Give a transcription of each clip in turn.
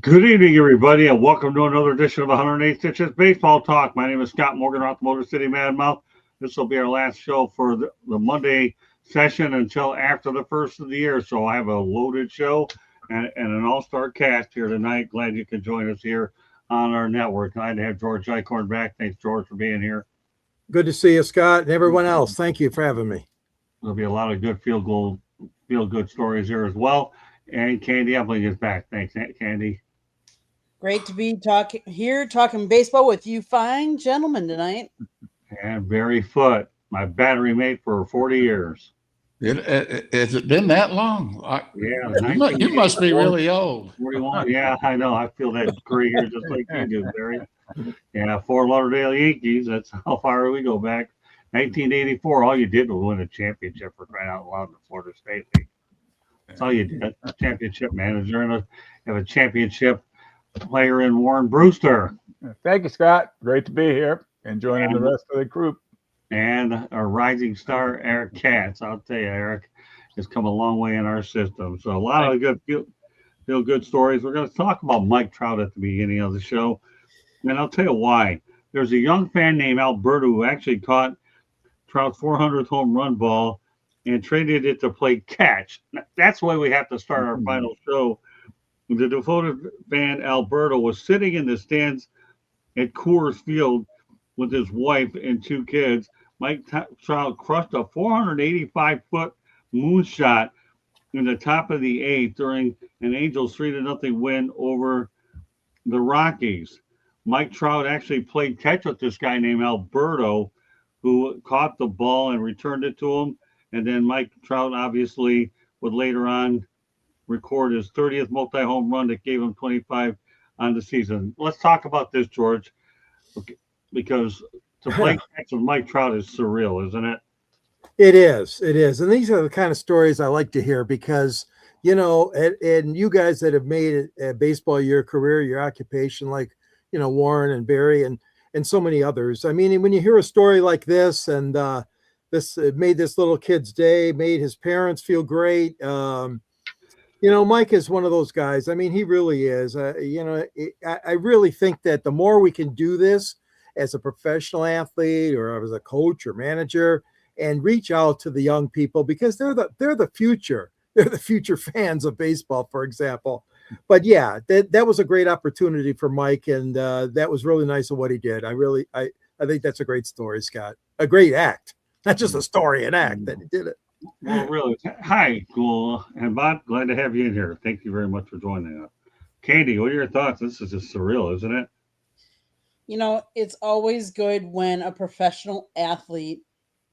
Good evening, everybody, and welcome to another edition of 108 Stitches Baseball Talk. My name is Scott Morgan, off the Motor City Madmouth. This will be our last show for the Monday session until after the first of the year. So I have a loaded show and an all-star cast here tonight. Glad you can join us here on our network. Glad to have George Eichhorn back. Thanks, George, for being here. Good to see you, Scott, and everyone else. Thank you for having me. There'll be a lot of good feel good stories here as well. And Candy Epling is back. Thanks, Candy. Great to be talking baseball with you fine gentlemen tonight. And Barry Foote, my battery mate for 40 years. Has it been that long? Yeah, you must be really old. 41. Yeah, I know. I feel that gray hair just like you do, Barry. Yeah, Fort Lauderdale Yankees. That's how far we go back. 1984. All you did was win a championship, for crying out loud, in the Florida State League. That's all you did. A championship manager and have a championship player in Warren Brewster. Thank you, Scott. Great to be here and joining the rest of the group. And our rising star, Eric Katz. I'll tell you, Eric has come a long way in our system. So a lot of good feel good stories. We're going to talk about Mike Trout at the beginning of the show. And I'll tell you why. There's a young fan named Alberto who actually caught Trout's 400th home run ball and traded it to play catch. That's the way we have to start our final show. The devoted fan Alberto was sitting in the stands at Coors Field with his wife and two kids. Mike Trout crushed a 485-foot moonshot in the top of the eighth during an Angels 3-0 win over the Rockies. Mike Trout actually played catch with this guy named Alberto, who caught the ball and returned it to him. And then Mike Trout obviously would later on record his 30th multi-home run that gave him 25 on the season. Let's talk about this, George, because to play catch with Mike Trout is surreal, isn't it? It is. And these are the kind of stories I like to hear because, and you guys that have made it a baseball your career, your occupation, like, Warren and Barry and so many others. I mean, when you hear a story like this and this made this little kid's day, made his parents feel great. Mike is one of those guys. I mean, he really is. I really think that the more we can do this as a professional athlete or as a coach or manager and reach out to the young people because they're the future. They're the future fans of baseball, for example. But yeah, that was a great opportunity for Mike, and that was really nice of what he did. I think that's a great story, Scott. A great act, not just a story, an act that he did it. Well, really. Hi, Cool and Bob. Glad to have you in here. Thank you very much for joining us. Candy, what are your thoughts? This is just surreal, isn't it? It's always good when a professional athlete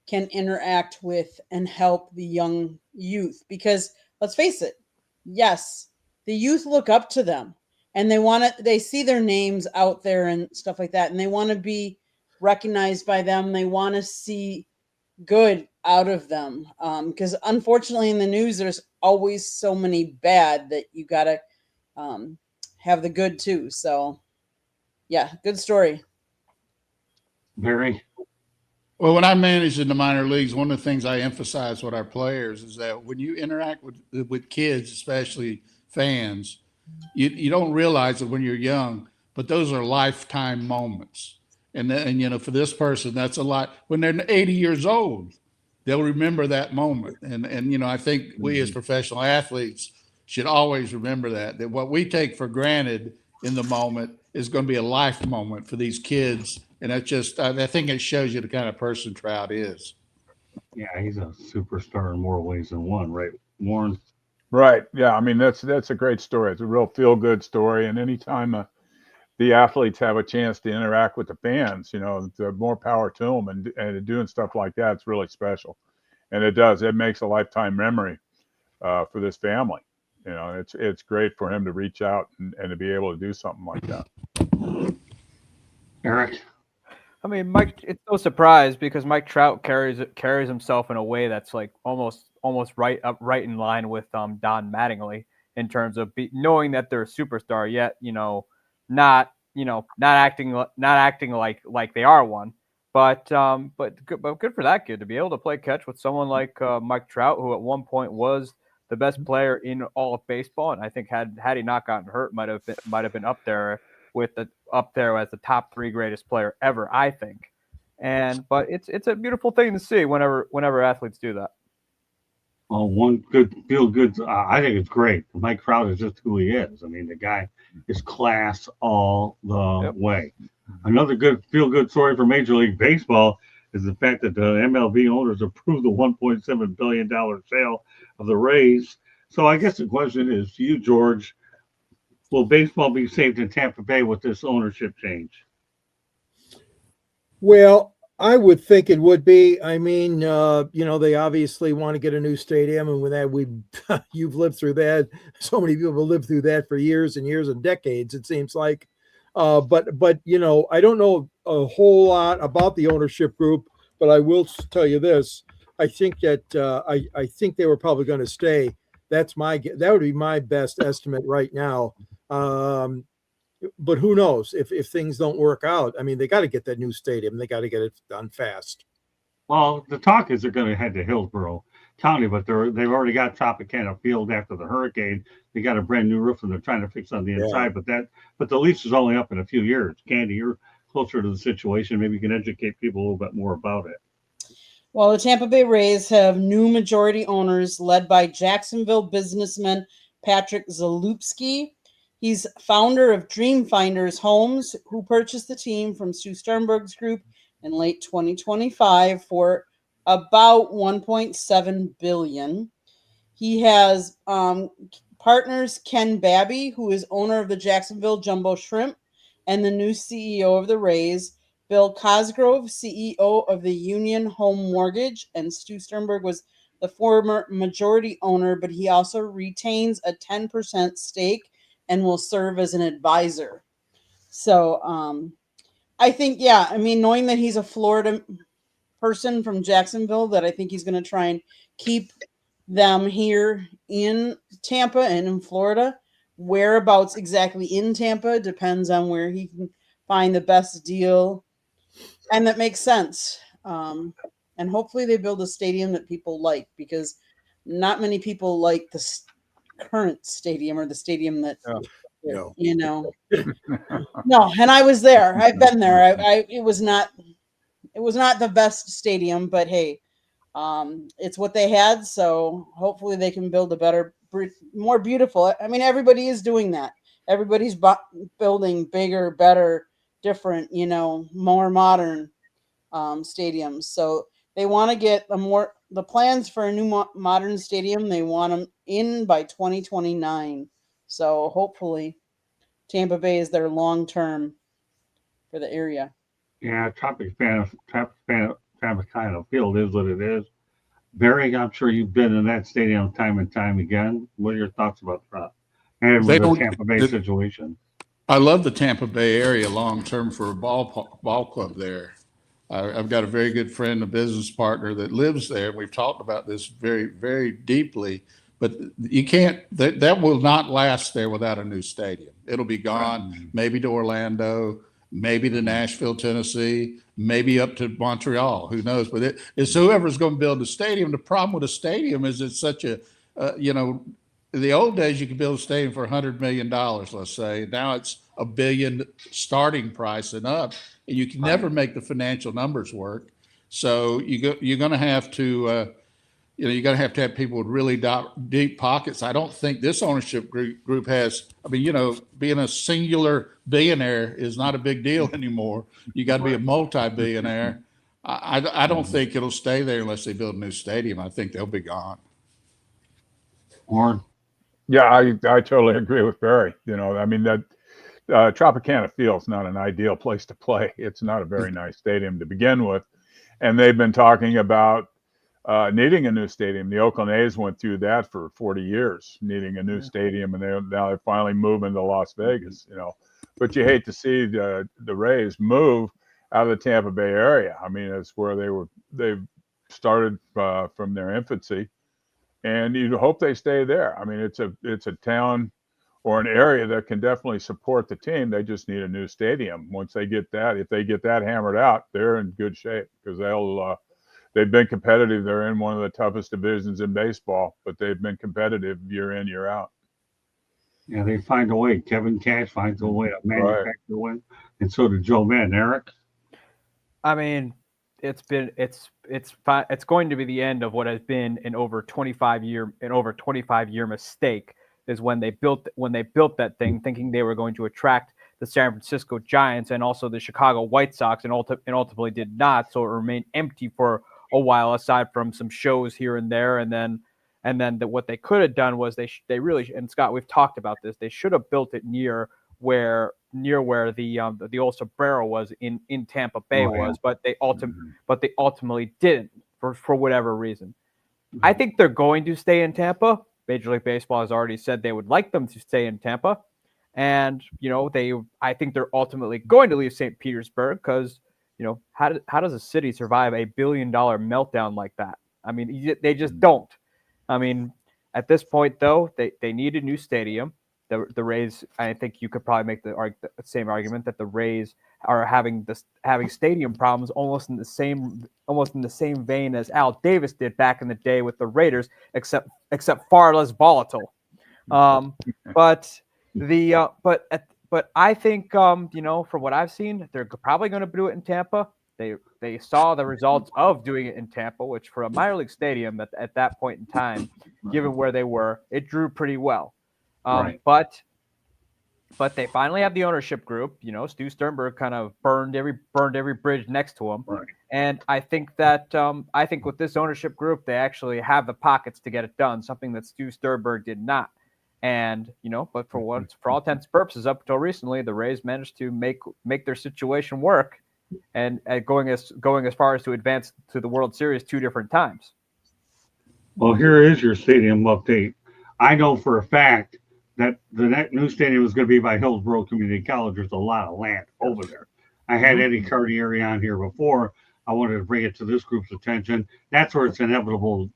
can interact with and help the young youth because let's face it, yes, the youth look up to them and they see their names out there and stuff like that. And they want to be recognized by them. They want to see good out of them. Because unfortunately in the news, there's always so many bad that you got to have the good too. So yeah, good story. Barry? Well, when I managed in the minor leagues, one of the things I emphasize with our players is that when you interact with kids, especially fans, you don't realize it when you're young, but those are lifetime moments. And for this person, that's a lot. When they're 80 years old, they'll remember that moment. And I think we as professional athletes should always remember that what we take for granted in the moment is going to be a life moment for these kids. And I think it shows you the kind of person Trout is. Yeah, he's a superstar in more ways than one, right, Warren? Right. Yeah. I mean, that's a great story. It's a real feel-good story. And anytime the athletes have a chance to interact with the fans, the more power to them. And doing stuff like that, it's really special. And it makes a lifetime memory for this family. It's great for him to reach out and to be able to do something like that. Eric? I mean, Mike, it's no surprise because Mike Trout carries himself in a way that's like almost right in line with Don Mattingly in terms of knowing that they're a superstar, yet not acting like they are one. But good for that kid to be able to play catch with someone like Mike Trout, who at one point was the best player in all of baseball, and I think had he not gotten hurt, might have been up there as the top 3 greatest player ever, I think. But it's a beautiful thing to see whenever athletes do that. Well, one good feel good. I think it's great. Mike Trout is just who he is. I mean, the guy is class all the way. Another good feel good story for Major League Baseball is the fact that the MLB owners approved the $1.7 billion sale of the Rays. So I guess the question is to you, George, will baseball be saved in Tampa Bay with this ownership change? Well, I would think it would be. I mean, they obviously want to get a new stadium, and with that, you've lived through that. So many people have lived through that for years and years and decades. It seems like, but I don't know a whole lot about the ownership group, but I will tell you this: I think that I think they were probably going to stay. That would be my best estimate right now. But who knows if things don't work out? I mean, they got to get that new stadium. They got to get it done fast. Well, the talk is they're going to head to Hillsborough County, but they've already got Tropicana Field after the hurricane. They got a brand new roof and they're trying to fix on the inside. But the lease is only up in a few years. Candy, you're closer to the situation. Maybe you can educate people a little bit more about it. Well, the Tampa Bay Rays have new majority owners led by Jacksonville businessman Patrick Zalupski. He's founder of Dream Finders Homes, who purchased the team from Stu Sternberg's group in late 2025 for about $1.7 billion. He has partners Ken Babby, who is owner of the Jacksonville Jumbo Shrimp and the new CEO of the Rays, Bill Cosgrove, CEO of the Union Home Mortgage, and Stu Sternberg was the former majority owner, but he also retains a 10% stake and will serve as an advisor. So I think, knowing that he's a Florida person from Jacksonville, that I think he's going to try and keep them here in Tampa and in Florida. Whereabouts exactly in Tampa depends on where he can find the best deal and that makes sense. And hopefully they build a stadium that people like, because not many people like the current stadium or the stadium that no. No, and I was there. I've been there. It was not the best stadium, but hey, it's what they had. So hopefully they can build a better, more beautiful. I mean, everybody is doing that. Everybody's building bigger, better, different, more modern stadiums. So they want to get the plans for a new modern stadium. They want them in by 2029. So hopefully Tampa Bay is their long term for the area. Yeah, Tropicana Field is what it is. Barry, I'm sure you've been in that stadium time and time again. What are your thoughts about that? And with the Tampa Bay situation? I love the Tampa Bay area long term for a ball club there. I've got a very good friend, a business partner that lives there. We've talked about this very, very deeply, but you can't, that will not last there without a new stadium. It'll be gone, maybe to Orlando, maybe to Nashville, Tennessee, maybe up to Montreal, who knows? But it's whoever's going to build the stadium. The problem with a stadium is it's such a, in the old days, you could build a stadium for $100 million, let's say. Now it's $1 billion starting price and up, and you can never make the financial numbers work. So you're going to have to, you're going to have people with really deep pockets. I don't think this ownership group has. I mean, being a singular billionaire is not a big deal anymore. You got to be a multi-billionaire. I don't think it'll stay there unless they build a new stadium. I think they'll be gone. Warren? Yeah, I totally agree with Barry. I mean, that Tropicana Field's not an ideal place to play. It's not a very nice stadium to begin with. And they've been talking about needing a new stadium. The Oakland A's went through that for 40 years, needing a new stadium, and now they're finally moving to Las Vegas. But you hate to see the Rays move out of the Tampa Bay area. I mean, it's where they started from their infancy, and you hope they stay there. I mean, it's a town or an area that can definitely support the team. They just need a new stadium. Once they get that, if they get that hammered out, they're in good shape, because they've been competitive. They're in one of the toughest divisions in baseball, but they've been competitive year in, year out. Yeah, they find a way. Kevin Cash finds a way to manufacture a win, and so did Joe Madden. Eric? I mean, it's going to be the end of what has been an over 25 year mistake is when they built that thing thinking they were going to attract the San Francisco Giants and also the Chicago White Sox and ultimately did not, so it remained empty for a while aside from some shows here and there, and then what they could have done was they really, and Scott, we've talked about this, they should have built it near where the old Sombrero was in Tampa Bay was, but they ultimately didn't for whatever reason. I think they're going to stay in Tampa. Major League Baseball has already said they would like them to stay in Tampa, and I think they're ultimately going to leave St. Petersburg because how does a city survive a $1 billion meltdown like that? I mean, they just don't. I mean, at this point though, they need a new stadium. The Rays, I think you could probably make the same argument that the Rays are having stadium problems almost in the same vein as Al Davis did back in the day with the Raiders, except far less volatile. But I think from what I've seen, they're probably going to do it in Tampa. They saw the results of doing it in Tampa, which for a minor league stadium at that point in time, given where they were, it drew pretty well. Right. But they finally have the ownership group. Stu Sternberg kind of burned every bridge next to him. Right. And I think with this ownership group, they actually have the pockets to get it done, something that Stu Sternberg did not. And but for all intents and purposes, up until recently, the Rays managed to make their situation work, and going as far as to advance to the World Series 2 different times. Well, here is your stadium update. I know for a fact that the new stadium is going to be by Hillsborough Community College. There's a lot of land over there. I had Eddie Cartieri on here before. I wanted to bring it to this group's attention. That's where it's inevitably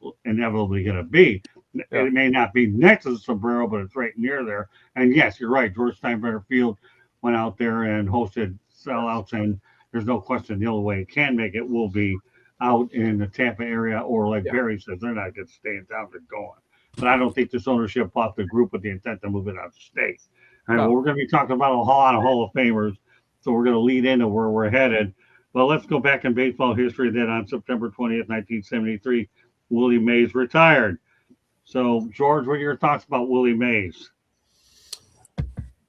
going to be. Yeah. It may not be next to the Sombrero, but it's right near there. And yes, you're right. George Steinbrenner Field went out there and hosted sellouts, and there's no question the only way it can make it will be out in the Tampa area, or like Barry says, they're not going to stay in town. They're going. But I don't think this ownership bought the group with the intent to move it out of state. And we're going to be talking about a lot of Hall of Famers, so we're going to lead into where we're headed. Well, let's go back in baseball history. Then on September 20th, 1973, Willie Mays retired. So, George, what are your thoughts about Willie Mays?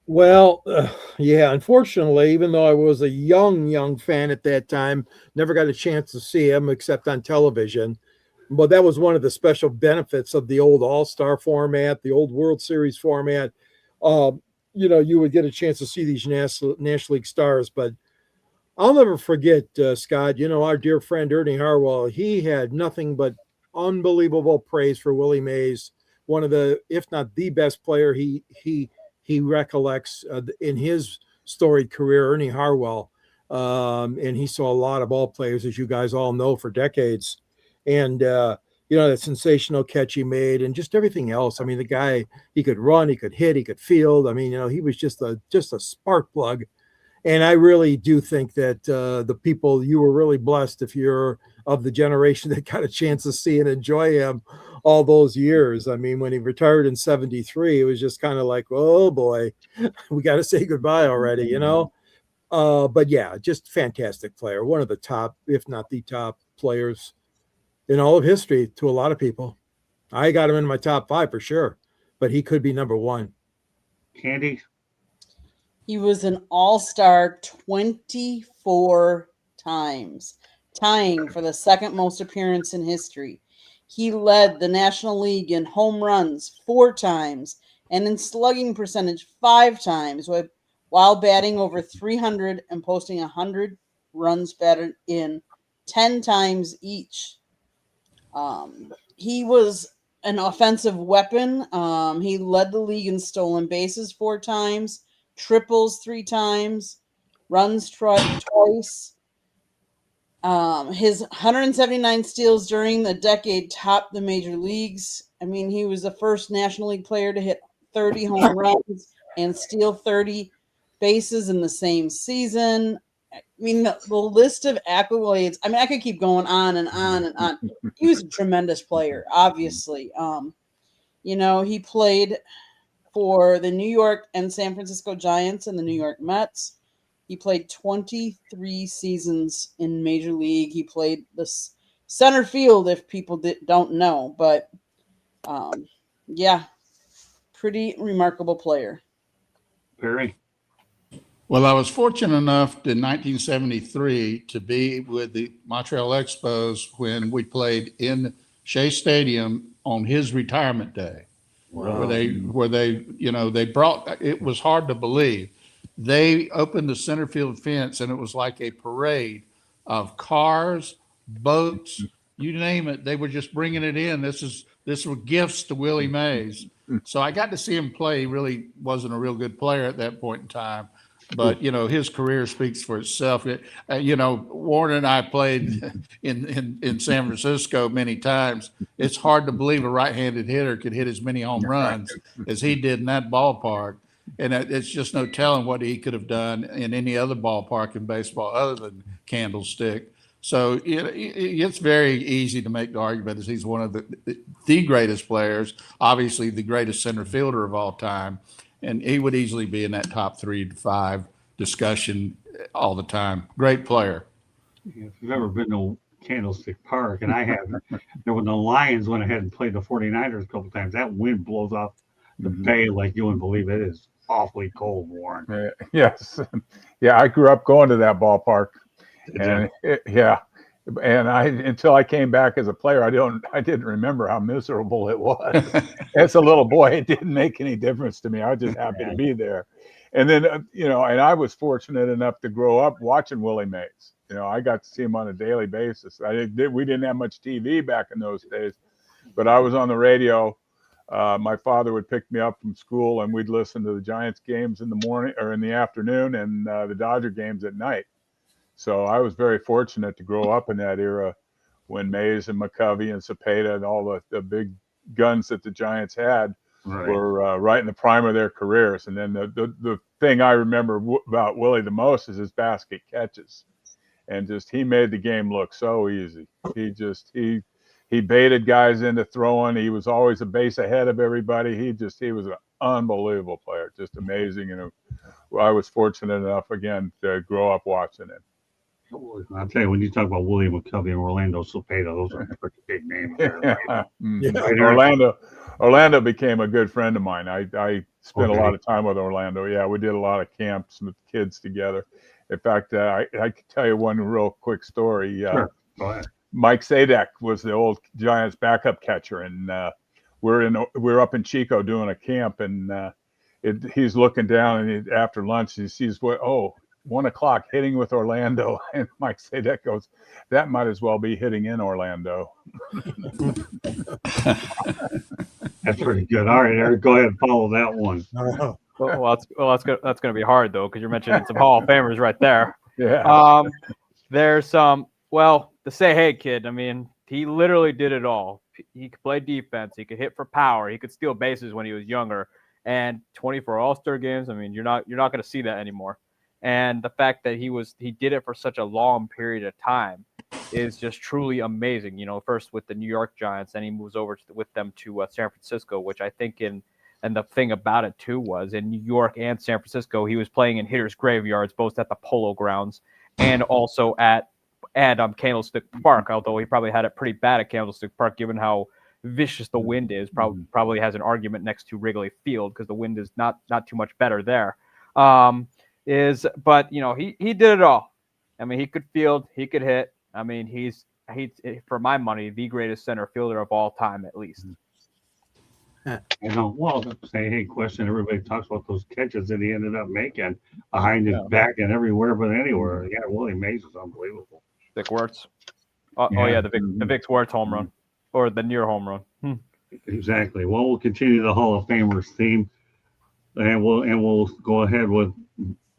Well, unfortunately, even though I was a young fan at that time, never got a chance to see him except on television. But that was one of the special benefits of the old All-Star format, the old World Series format. You would get a chance to see these National League stars. But I'll never forget, Scott, our dear friend Ernie Harwell, he had nothing but unbelievable praise for Willie Mays, one of the, if not the best player he recollects in his storied career, Ernie Harwell. And he saw a lot of ball players, as you guys all know, for decades. And, that sensational catch he made and just everything else. I mean, the guy, he could run, he could hit, he could field. I mean, he was just a spark plug. And I really do think that the people, you were really blessed if you're of the generation that got a chance to see and enjoy him all those years. I mean, when he retired in 73, it was just kind of like, oh boy, we got to say goodbye already, But yeah, just fantastic player. One of the top, if not the top players in all of history to a lot of people. I got him in my top 5 for sure, but he could be number 1. Candy? He was an all-star 24 times, tying for the second most appearance in history. He led the National League in home runs 4 times and in slugging percentage 5 times, while batting over 300 and posting 100 runs batted in 10 times each. He was an offensive weapon. He led the league in stolen bases 4 times, triples 3 times, runs twice. His 179 steals during the decade topped the major leagues. I mean, he was the first National League player to hit 30 home runs and steal 30 bases in the same season. I mean, the list of accolades. I mean, I could keep going on and on and on. He was a tremendous player, obviously. He played for the New York and San Francisco Giants and the New York Mets. He played 23 seasons in Major League. He played the center field, if people don't know. But, yeah, pretty remarkable player. Perry. Well, I was fortunate enough in 1973 to be with the Montreal Expos when we played in Shea Stadium on his retirement day. Wow. Where they brought, it was hard to believe. They opened the center field fence and it was like a parade of cars, boats, you name it. They were just bringing it in. This were gifts to Willie Mays. So I got to see him play. He really wasn't a real good player at that point in time. But, his career speaks for itself. Warren and I played in San Francisco many times. It's hard to believe a right-handed hitter could hit as many home runs as he did in that ballpark. And it's just no telling what he could have done in any other ballpark in baseball other than Candlestick. So it's very easy to make the argument that he's one of the greatest players, obviously the greatest center fielder of all time. And he would easily be in that top 3 to 5 discussion all the time. Great player. If you've ever been to Candlestick Park, and I haven't, when the Lions went ahead and played the 49ers a couple of times, that wind blows off the bay like you wouldn't believe. It is awfully cold, Warren. Yes. Yeah, I grew up going to that ballpark. And and until I came back as a player, I didn't remember how miserable it was. As a little boy, it didn't make any difference to me. I was just happy to be there. And then, and I was fortunate enough to grow up watching Willie Mays. I got to see him on a daily basis. We didn't have much TV back in those days, but I was on the radio. My father would pick me up from school, and we'd listen to the Giants games in the morning or in the afternoon, and the Dodger games at night. So I was very fortunate to grow up in that era when Mays and McCovey and Cepeda and all the big guns that the Giants had were right in the prime of their careers. And then the thing I remember about Willie the most is his basket catches. And he made the game look so easy. He baited guys into throwing. He was always a base ahead of everybody. He was an unbelievable player, just amazing. And I was fortunate enough, again, to grow up watching him. I'll tell you, when you talk about William McCovey and Orlando Cepeda, those are pretty big names there. Right? Orlando became a good friend of mine. I spent a lot of time with Orlando. Yeah, we did a lot of camps with kids together. In fact, I could tell you one real quick story. Sure. Go ahead. Mike Sadek was the old Giants backup catcher, and we're up in Chico doing a camp, and he's looking down, and after lunch he sees 1 o'clock hitting with Orlando, and Mike Sadek goes, "That might as well be hitting in Orlando." That's pretty good. All right, Eric, go ahead and follow that one. That's going to be hard though, because you're mentioning some Hall of Famers right there. Yeah. There's the Shohei kid. I mean, he literally did it all. He could play defense. He could hit for power. He could steal bases when he was younger. And 24 All-Star games. I mean, you're not going to see that anymore. And the fact that he did it for such a long period of time is just truly amazing. First with the New York Giants, then he moves over with them to San Francisco, which I think and the thing about it too was in New York and San Francisco, he was playing in hitters' graveyards, both at the Polo Grounds and also at Candlestick Park. Although he probably had it pretty bad at Candlestick Park, given how vicious the wind is. Probably has an argument next to Wrigley Field because the wind is not too much better there. But he did it all. I mean, he could field, he could hit. I mean, he's for my money the greatest center fielder of all time, at least. Well, hey, question. Everybody talks about those catches that he ended up making behind his back and everywhere but anywhere. Yeah, Willie Mays is unbelievable. Vic Wertz. The Vic Wertz home run or the near home run. Exactly. Well, we'll continue the Hall of Famers theme, and we'll go ahead with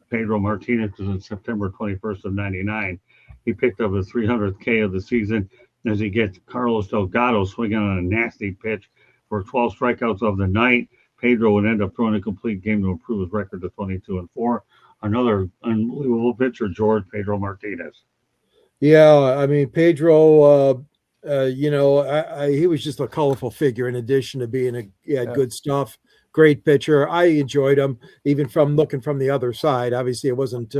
Pedro Martinez, because on September 21st of 99, he picked up his 300th K of the season as he gets Carlos Delgado swinging on a nasty pitch for 12 strikeouts of the night. Pedro would end up throwing a complete game to improve his record to 22-4. another unbelievable pitcher, George Pedro Martinez. Yeah, I mean Pedro. He was just a colorful figure. In addition to being he had good stuff, great pitcher. I enjoyed him, even from looking from the other side. Obviously, I wasn't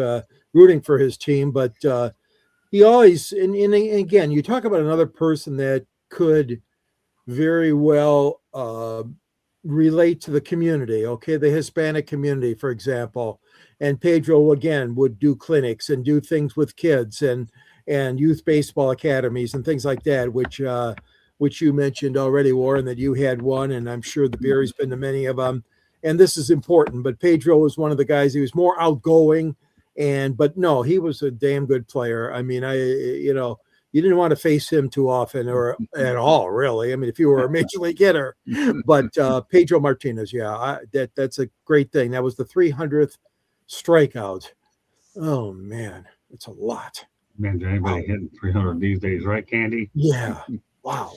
rooting for his team, but he always. And again, you talk about another person that could very well relate to the community. Okay, the Hispanic community, for example, and Pedro again would do clinics and do things with kids and youth baseball academies and things like that, which you mentioned already, Warren, that you had one, and I'm sure the Berry's been to many of them. And this is important, but Pedro was one of the guys. He was more outgoing, but no, he was a damn good player. I mean, you didn't want to face him too often or at all, really. I mean, if you were a major league hitter, but Pedro Martinez, yeah, that's a great thing. That was the 300th strikeout. Oh man, it's a lot. Man, did anybody hitting 300 these days, right, Candy? Yeah. Wow.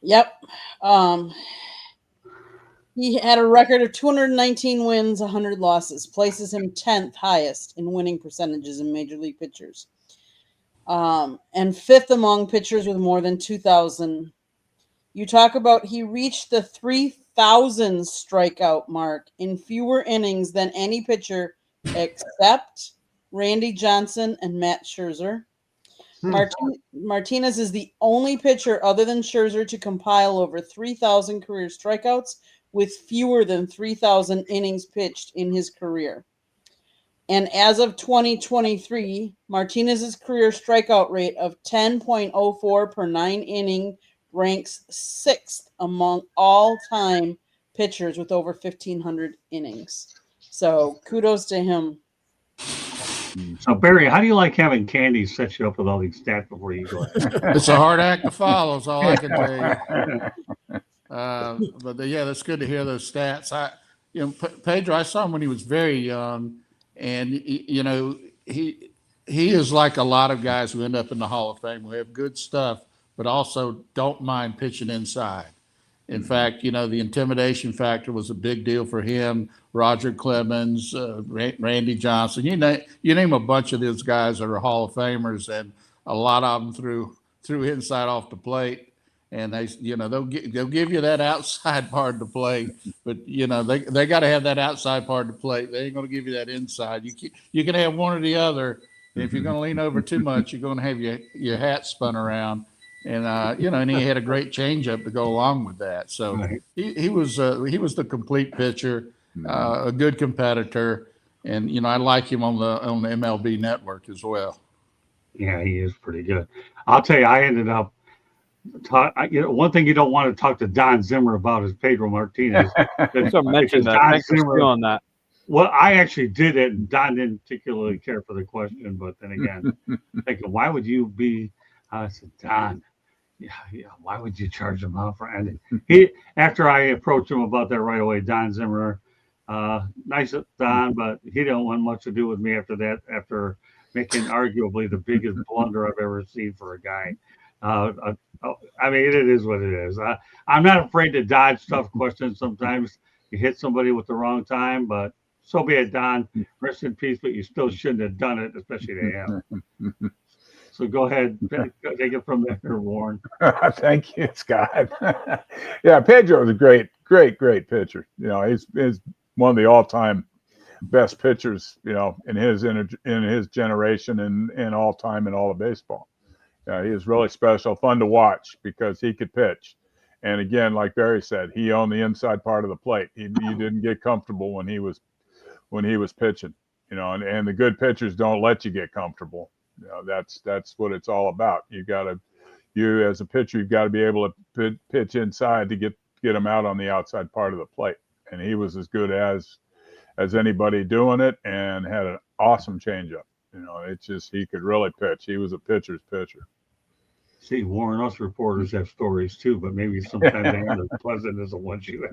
Yep. He had a record of 219 wins, 100 losses, places him 10th highest in winning percentages in major league pitchers. And fifth among pitchers with more than 2,000. You talk about he reached the 3,000 strikeout mark in fewer innings than any pitcher except Randy Johnson and Matt Scherzer. Martinez is the only pitcher other than Scherzer to compile over 3,000 career strikeouts with fewer than 3,000 innings pitched in his career. And as of 2023, Martinez's career strikeout rate of 10.04 per 9 inning ranks 6th among all-time pitchers with over 1,500 innings. So kudos to him. So, Barry, how do you like having Candy set you up with all these stats before you go? It's a hard act to follow, is all I can tell you. But yeah, that's good to hear those stats. Pedro, I saw him when he was very young, and he is like a lot of guys who end up in the Hall of Fame who have good stuff, but also don't mind pitching inside. In fact, the intimidation factor was a big deal for him. Roger Clemens, Randy Johnson, you name a bunch of those guys that are Hall of Famers, and a lot of them threw inside off the plate. And they'll give you that outside part of the plate, but they got to have that outside part of the plate. They ain't going to give you that inside. You can have one or the other. And if you're going to lean over too much, you're going to have your hat spun around. And and he had a great changeup to go along with that. So Right. he was the complete pitcher, a good competitor, and I like him on the MLB Network as well. Yeah, he is pretty good. I'll tell you, I ended up. One thing you don't want to talk to Don Zimmer about is Pedro Martinez. So mention that. Thanks for stealing that. Well, I actually did it, and Don didn't particularly care for the question. But then again, thinking, why would you be? I said, Don, yeah, why would you charge him out for anything? After I approached him about that right away, Don Zimmer, nice Don, but he didn't want much to do with me after that. After making arguably the biggest blunder I've ever seen for a guy. I mean, it is what it is. I'm not afraid to dodge tough questions. Sometimes you hit somebody with the wrong time, but so be it, Don. Rest in peace, but you still shouldn't have done it, especially to him. So go ahead, take it from there, Warren. Thank you, Scott. Yeah, Pedro is a great pitcher. He's one of the all-time best pitchers, in his generation and all time in all of baseball. He is really special, fun to watch because he could pitch. And again, like Barry said, he owned the inside part of the plate. He didn't get comfortable when he was pitching, and the good pitchers don't let you get comfortable. That's what it's all about. You as a pitcher, you've got to be able to pitch inside to get them out on the outside part of the plate. And he was as good as anybody doing it, and had an awesome changeup. It's just he could really pitch. He was a pitcher's pitcher. See, Warren, us reporters have stories too, but maybe sometimes they aren't as pleasant as the ones you have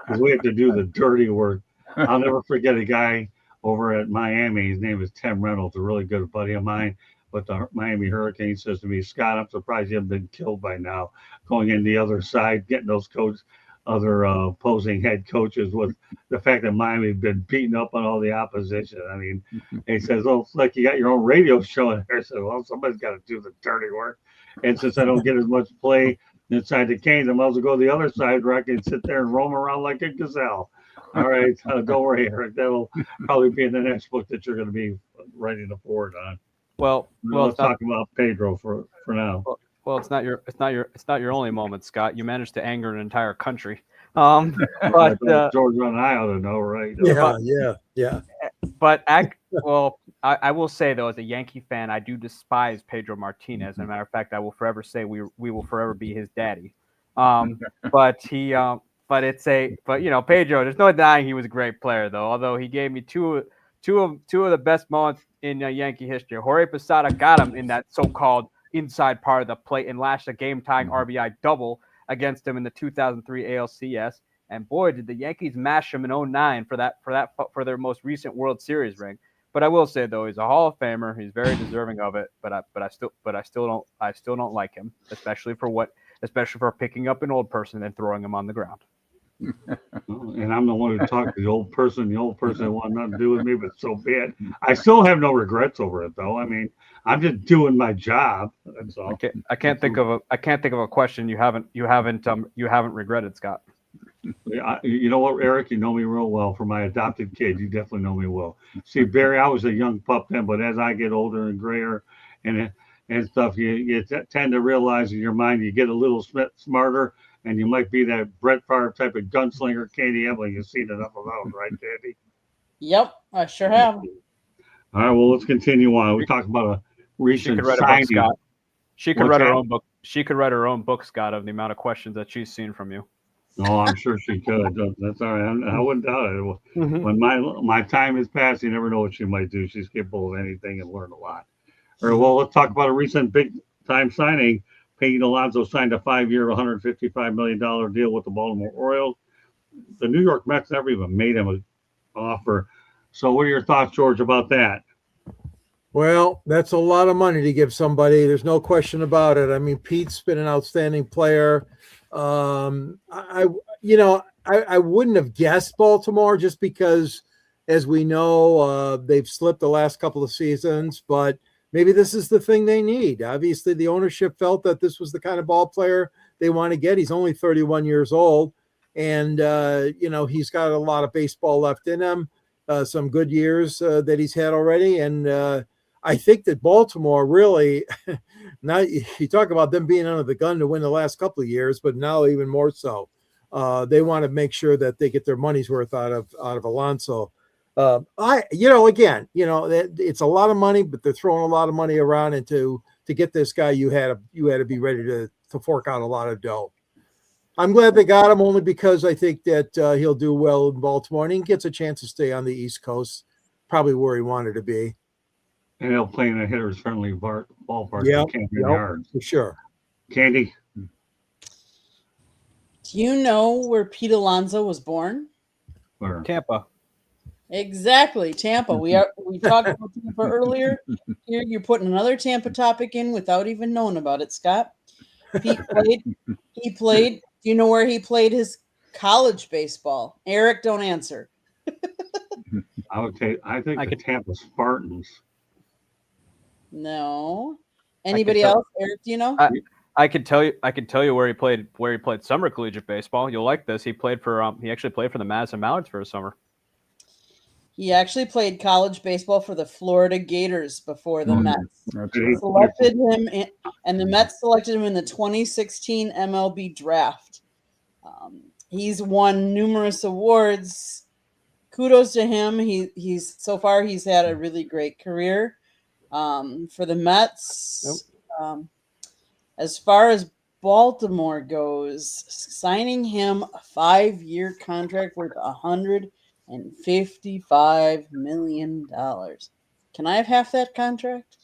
because we have to do the dirty work. I'll never forget a guy over at Miami. His name is Tim Reynolds, a really good buddy of mine. But the Miami Hurricane says to me, Scott, I'm surprised you haven't been killed by now. Going in the other side, getting those coats, other opposing head coaches with the fact that Miami's been beating up on all the opposition. I mean, he says, "Oh, it's like you got your own radio show in there." So, well, somebody's got to do the dirty work. And since I don't get as much play inside the Canes, I might as well go the other side where I can sit there and roam around like a gazelle. All right, don't worry, Eric. That'll probably be in the next book that you're going to be writing a forward on. Well, Let's talk about Pedro for now. Well, it's not your only moment, Scott. You managed to anger an entire country. But Georgia and I ought to know, right? Yeah. But I will say though, as a Yankee fan, I do despise Pedro Martinez. As a matter of fact, I will forever say we will forever be his daddy. But Pedro, there's no denying he was a great player though. Although he gave me two of the best moments in Yankee history. Jorge Posada got him in that so-called inside part of the plate and lashed a game-tying RBI double against him in the 2003 ALCS. And boy, did the Yankees mash him in 2009 for their most recent World Series ring. But I will say though, he's a Hall of Famer. He's very deserving of it. But I still don't like him, especially for picking up an old person and throwing him on the ground. And I'm the one who talked to the old person. The old person wanted nothing to do with me, but so bad. I still have no regrets over it, though. I mean, I'm just doing my job. That's all. I can't think of a question you haven't regretted, Scott. You know what, Eric? You know me real well. For my adopted kid, you definitely know me well. See, Barry, I was a young pup then, but as I get older and grayer and stuff, you tend to realize in your mind you get a little smarter. And you might be that Brett Favre type of gunslinger, Candy Emily. You've seen enough of those, right, Candy? Yep, I sure have. All right, well, let's continue on. We talked about a recent signing. She could write her own book. She could write her own book, Scott, of the amount of questions that she's seen from you. No, I'm sure she could. That's all right. I wouldn't doubt it. When my time is past, you never know what she might do. She's capable of anything and learn a lot. All right, well, let's talk about a recent big-time signing. Pete Alonso signed a 5-year, $155 million deal with the Baltimore Orioles. The New York Mets never even made him an offer. So what are your thoughts, George, about that? Well, that's a lot of money to give somebody. There's no question about it. I mean, Pete's been an outstanding player. I wouldn't have guessed Baltimore just because, as we know, they've slipped the last couple of seasons, but maybe this is the thing they need. Obviously, the ownership felt that this was the kind of ball player they want to get. He's only 31 years old, and he's got a lot of baseball left in him, some good years that he's had already. And I think that Baltimore really, now you talk about them being under the gun to win the last couple of years, but now even more so. They want to make sure that they get their money's worth out of Alonso. It's a lot of money, but they're throwing a lot of money around, and to get this guy, you had to be ready to fork out a lot of dough. I'm glad they got him only because I think that he'll do well in Baltimore, and he gets a chance to stay on the East Coast, probably where he wanted to be. And he'll play in a hitter's friendly ballpark. Yep, yards for sure. Candy, Do you know where Pete Alonso was born? where? Tampa. Exactly, Tampa. We talked about Tampa earlier. Here you're putting another Tampa topic in without even knowing about it, Scott. He played. Do you know where he played his college baseball? Eric, don't answer. I think the Tampa Spartans. No. Anybody else? Eric, do you know? I could tell you where he played summer collegiate baseball. You'll like this. He actually played for the Madison Mallards for a summer. He actually played college baseball for the Florida Gators before the Mets. Selected him, and the Mets selected him in the 2016 MLB draft. He's won numerous awards. Kudos to him. He's so far he's had a really great career for the Mets. Nope. As far as Baltimore goes, signing him a 5-year contract worth $155 million. Can I have half that contract?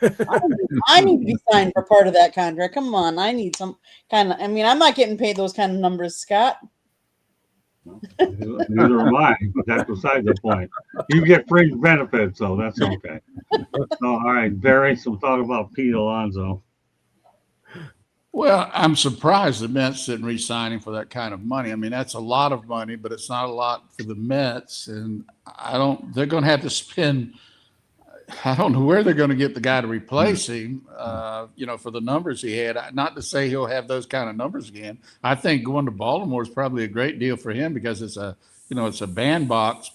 I need to be signed for part of that contract. Come on, I need some kind of. I mean, I'm not getting paid those kind of numbers, Scott. Neither am I, but that's beside the point. You get fringe benefits, so that's okay. So, all right, Barry, some thought about Pete Alonso. Well, I'm surprised the Mets didn't re-sign him for that kind of money. I mean, that's a lot of money, but it's not a lot for the Mets, and I don't. They're going to have to spend. I don't know where they're going to get the guy to replace him. For the numbers he had. Not to say he'll have those kind of numbers again. I think going to Baltimore is probably a great deal for him because it's a bandbox,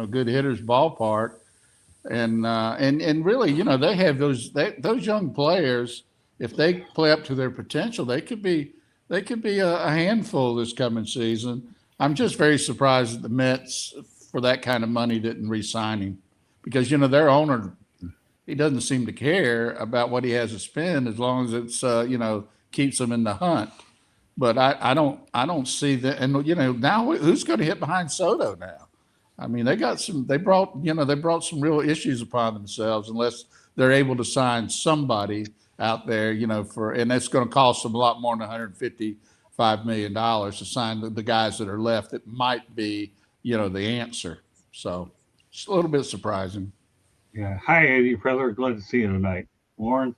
good hitters ballpark, and really, they have those young players. If they play up to their potential, they could be a handful this coming season. I'm just very surprised that the Mets, for that kind of money, didn't re-sign him because their owner, he doesn't seem to care about what he has to spend as long as it's keeps them in the hunt. But I don't see that. And now who's going to hit behind Soto now? I mean, they brought some real issues upon themselves unless they're able to sign somebody out there, and that's going to cost them a lot more than $155 million to sign the guys that are left that might be, the answer. So it's a little bit surprising. Yeah. Hi, Eddie Preller. Glad to see you tonight. Warren?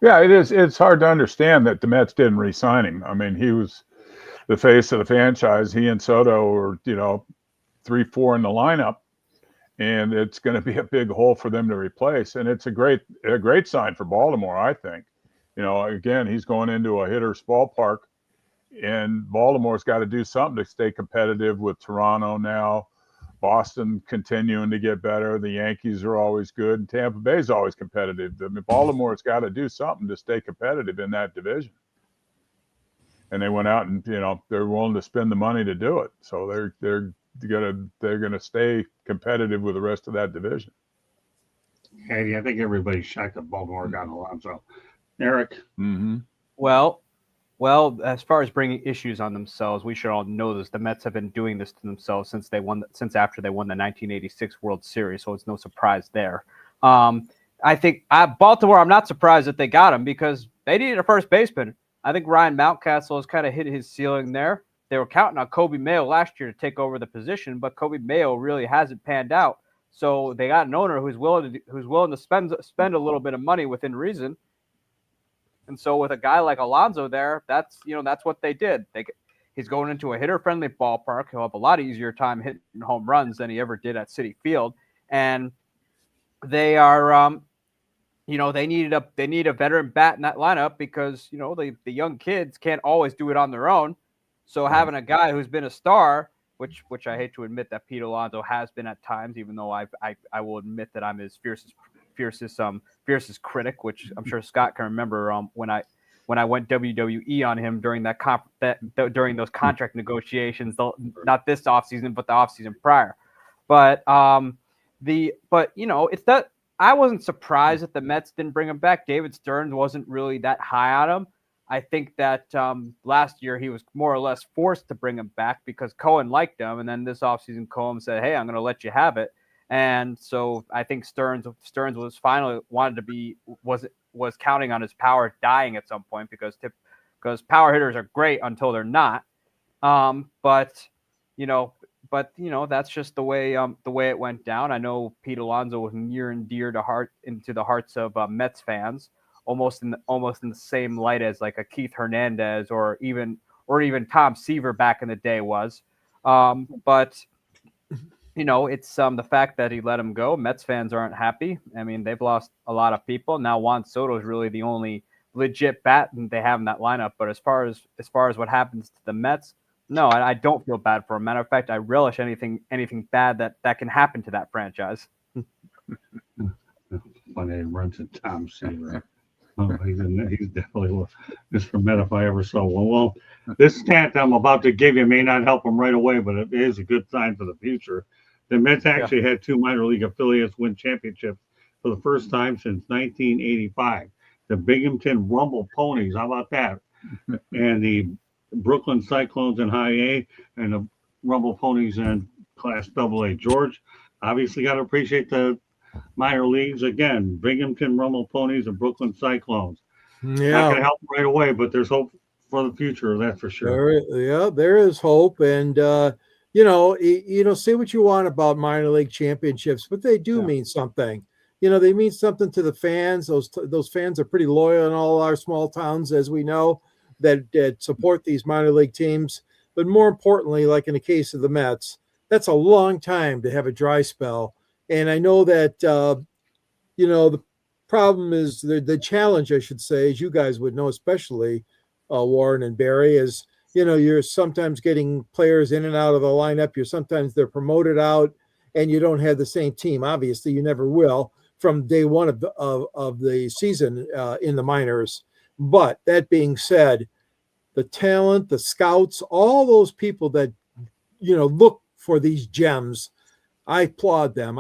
Yeah, it is. It's hard to understand that the Mets didn't re-sign him. I mean, he was the face of the franchise. He and Soto were, 3-4 in the lineup, and it's going to be a big hole for them to replace. And it's a great sign for Baltimore, I think. Again, he's going into a hitter's ballpark, and Baltimore's got to do something to stay competitive with Toronto now. Boston continuing to get better. The Yankees are always good. And Tampa Bay's always competitive. I mean, Baltimore's got to do something to stay competitive in that division. And they went out and they're willing to spend the money to do it. So they're gonna stay competitive with the rest of that division. Eddie, I think everybody's shocked that Baltimore got Alonso. Eric? Mm-hmm. Well, as far as bringing issues on themselves, we should all know this. The Mets have been doing this to themselves since after they won the 1986 World Series, so it's no surprise there. I think Baltimore, I'm not surprised that they got him because they needed a first baseman. I think Ryan Mountcastle has kind of hit his ceiling there. They were counting on Kobe Mayo last year to take over the position, but Kobe Mayo really hasn't panned out. So they got an owner who's willing to spend a little bit of money within reason. And so with a guy like Alonso there, that's what they did. He's going into a hitter-friendly ballpark. He'll have a lot easier time hitting home runs than he ever did at Citi Field. And they are, they need a veteran bat in that lineup because the young kids can't always do it on their own. So having a guy who's been a star, which I hate to admit that Pete Alonso has been at times, even though I will admit that I'm his fiercest critic, which I'm sure Scott can remember when I went WWE on him during during those contract negotiations, not this offseason, but the offseason prior. But it's that I wasn't surprised that the Mets didn't bring him back. David Stearns wasn't really that high on him. I think that last year he was more or less forced to bring him back because Cohen liked him, and then this offseason Cohen said, "Hey, I'm going to let you have it." And so I think Stearns was finally was counting on his power dying at some point because power hitters are great until they're not. But that's just the way it went down. I know Pete Alonso was near and dear into the hearts of Mets fans, almost in the same light as like a Keith Hernandez or even Tom Seaver back in the day was. But it's the fact that he let him go. Mets fans aren't happy. I mean, they've lost a lot of people. Now Juan Soto is really the only legit bat they have in that lineup. But as far as what happens to the Mets, no, I don't feel bad for him. Matter of fact, I relish anything bad that can happen to that franchise. When it runs at Tom Seaver. Oh, he's definitely Mr. Met if I ever saw one. Well, this stat I'm about to give you may not help him right away, but it is a good sign for the future. The Mets actually had two minor league affiliates win championships for the first time since 1985. The Binghamton Rumble Ponies, how about that? And the Brooklyn Cyclones in High A and the Rumble Ponies in Class AA. George, obviously got to appreciate the minor leagues again. Binghamton Rumble Ponies and Brooklyn Cyclones. Yeah, not going to help right away, but there's hope for the future. That's for sure. There is hope, and say what you want about minor league championships, but they do mean something. they mean something to the fans. Those fans are pretty loyal in all our small towns, as we know, that support these minor league teams. But more importantly, like in the case of the Mets, that's a long time to have a dry spell. And I know that the problem is the challenge, I should say, as you guys would know, especially Warren and Barry, is you're sometimes getting players in and out of the lineup. Sometimes they're promoted out, and you don't have the same team. Obviously, you never will from day one of the season in the minors. But that being said, the talent, the scouts, all those people that look for these gems, I applaud them.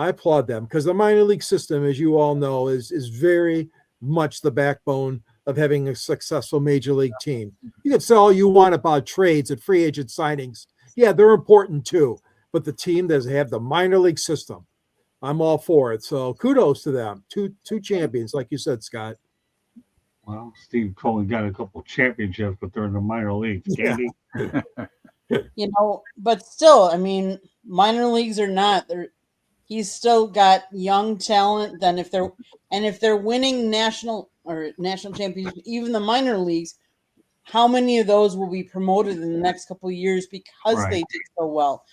Because the minor league system, as you all know, is very much the backbone of having a successful major league team. You can say all you want about trades and free agent signings. Yeah, they're important too. But the team that have the minor league system, I'm all for it. So kudos to them. Two champions, like you said, Scott. Well, Steve Cohen got a couple championships, but they're in the minor leagues. Yeah. But still, I mean, minor leagues or not, he's still got young talent. Then if they're winning national championships, even the minor leagues, how many of those will be promoted in the next couple of years because they did so well?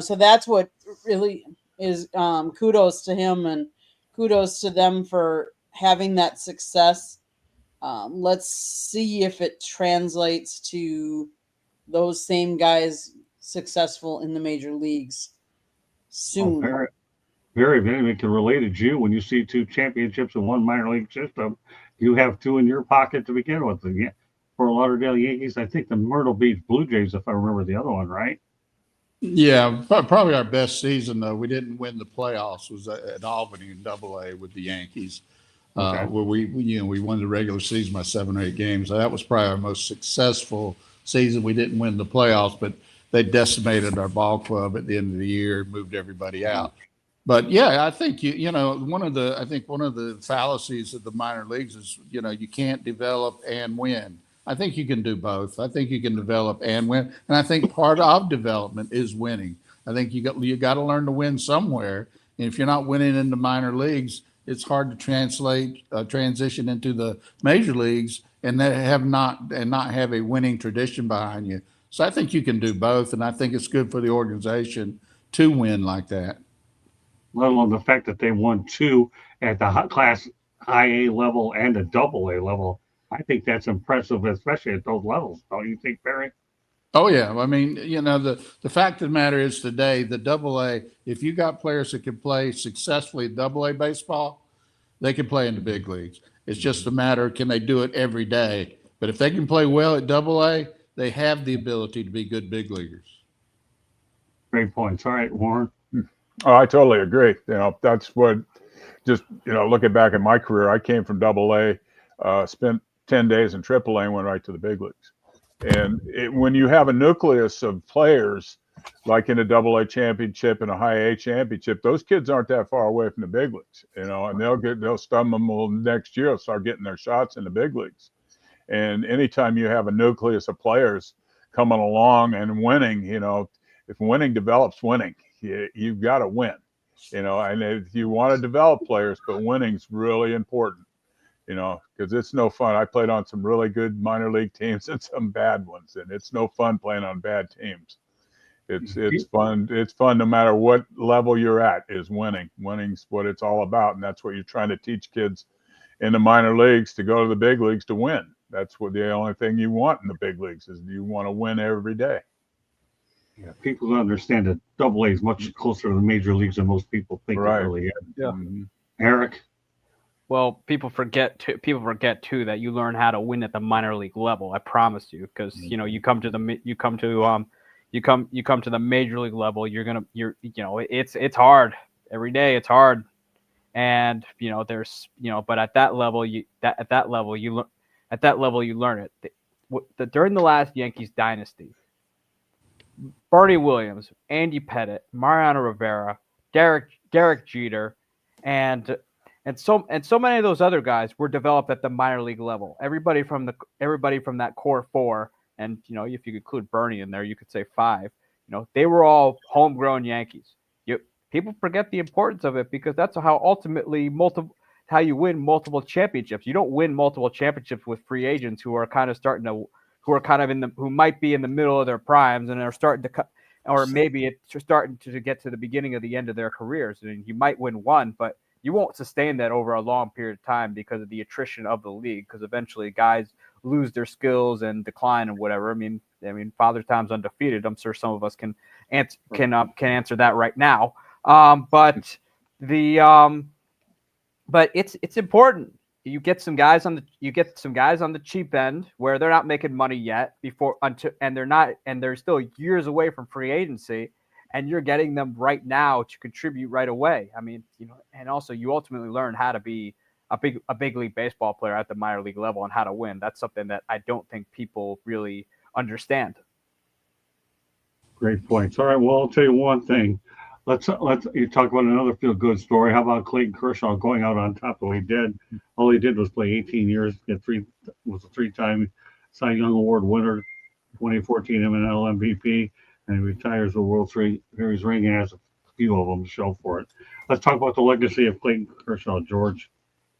So that's what really is kudos to him and kudos to them for having that success. Let's see if it translates to those same guys successful in the major leagues soon. Very, very can relate to you when you see two championships in one minor league system. You have two in your pocket to begin with. And Fort Lauderdale Yankees, I think the Myrtle Beach Blue Jays, if I remember the other one right. Yeah, probably our best season though. We didn't win the playoffs. Was at Albany in AA with the Yankees, where we won the regular season by 7 or 8 games. So that was probably our most successful season. We didn't win the playoffs, but they decimated our ball club at the end of the year, moved everybody out. But yeah, I think one of the fallacies of the minor leagues is you can't develop and win. I think you can do both. I think you can develop and win, and I think part of development is winning. I think you got to learn to win somewhere. And if you're not winning in the minor leagues, it's hard to transition into the major leagues and not have a winning tradition behind you. So I think you can do both, and I think it's good for the organization to win like that. Let alone the fact that they won two at the Class High A level and the Double A level. I think that's impressive, especially at those levels. Don't you think, Barry? Oh yeah, I mean, the fact of the matter is today, the AA. If you got players that can play successfully AA baseball, they can play in the big leagues. It's just a matter of can they do it every day. But if they can play well at AA, they have the ability to be good big leaguers. Great points. All right, Warren. Oh, I totally agree. That's what. Just looking back at my career, I came from AA, spent 10 days in AAA, and went right to the big leagues. And when you have a nucleus of players, like in a AA championship and a high A championship, those kids aren't that far away from the big leagues, and they'll stun them next year, start getting their shots in the big leagues. And anytime you have a nucleus of players coming along and winning, if winning develops winning, you've got to win, and if you want to develop players, but winning's really important. Because it's no fun. I played on some really good minor league teams and some bad ones, and it's no fun playing on bad teams. It's fun. It's fun no matter what level you're at. Is winning. Winning's what it's all about, and that's what you're trying to teach kids in the minor leagues to go to the big leagues to win. That's what the only thing you want in the big leagues is you want to win every day. Yeah, people don't understand that AA is much closer to the major leagues than most people think. Right. It really is. Yeah. Mm-hmm. Eric. Well, people forget too that you learn how to win at the minor league level. I promise you, because you come to the major league level, it's hard every day. It's hard, and but at that level you learn it. During the last Yankees dynasty, Bernie Williams, Andy Pettitte, Mariano Rivera, Derek Jeter, and so many of those other guys were developed at the minor league level. Everybody from that core four, and if you include Bernie in there, you could say 5. They were all homegrown Yankees. people forget the importance of it because that's how you win multiple championships. You don't win multiple championships with free agents who are kind of who might be in the middle of their primes and are starting to cut, or maybe it's starting to get to the beginning of the end of their careers. I mean, you might win one, but you won't sustain that over a long period of time because of the attrition of the league. Because eventually, guys lose their skills and decline and whatever. I mean, Father Time's undefeated. I'm sure some of us can answer that right now. But it's important. You get some guys on the cheap end where they're not making money yet and they're still years away from free agency, and you're getting them right now to contribute right away. I mean, and also you ultimately learn how to be a big league baseball player at the minor league level and how to win. That's something that I don't think people really understand. Great points. All right. Well, I'll tell you one thing. Let's you talk about another feel good story. How about Clayton Kershaw going out on top the way he did? All he did was play 18 years, was a three-time Cy Young Award winner, 2014 MNL MVP, and he retires with World Series ring and has a few of them to show for it. Let's talk about the legacy of Clayton Kershaw, George.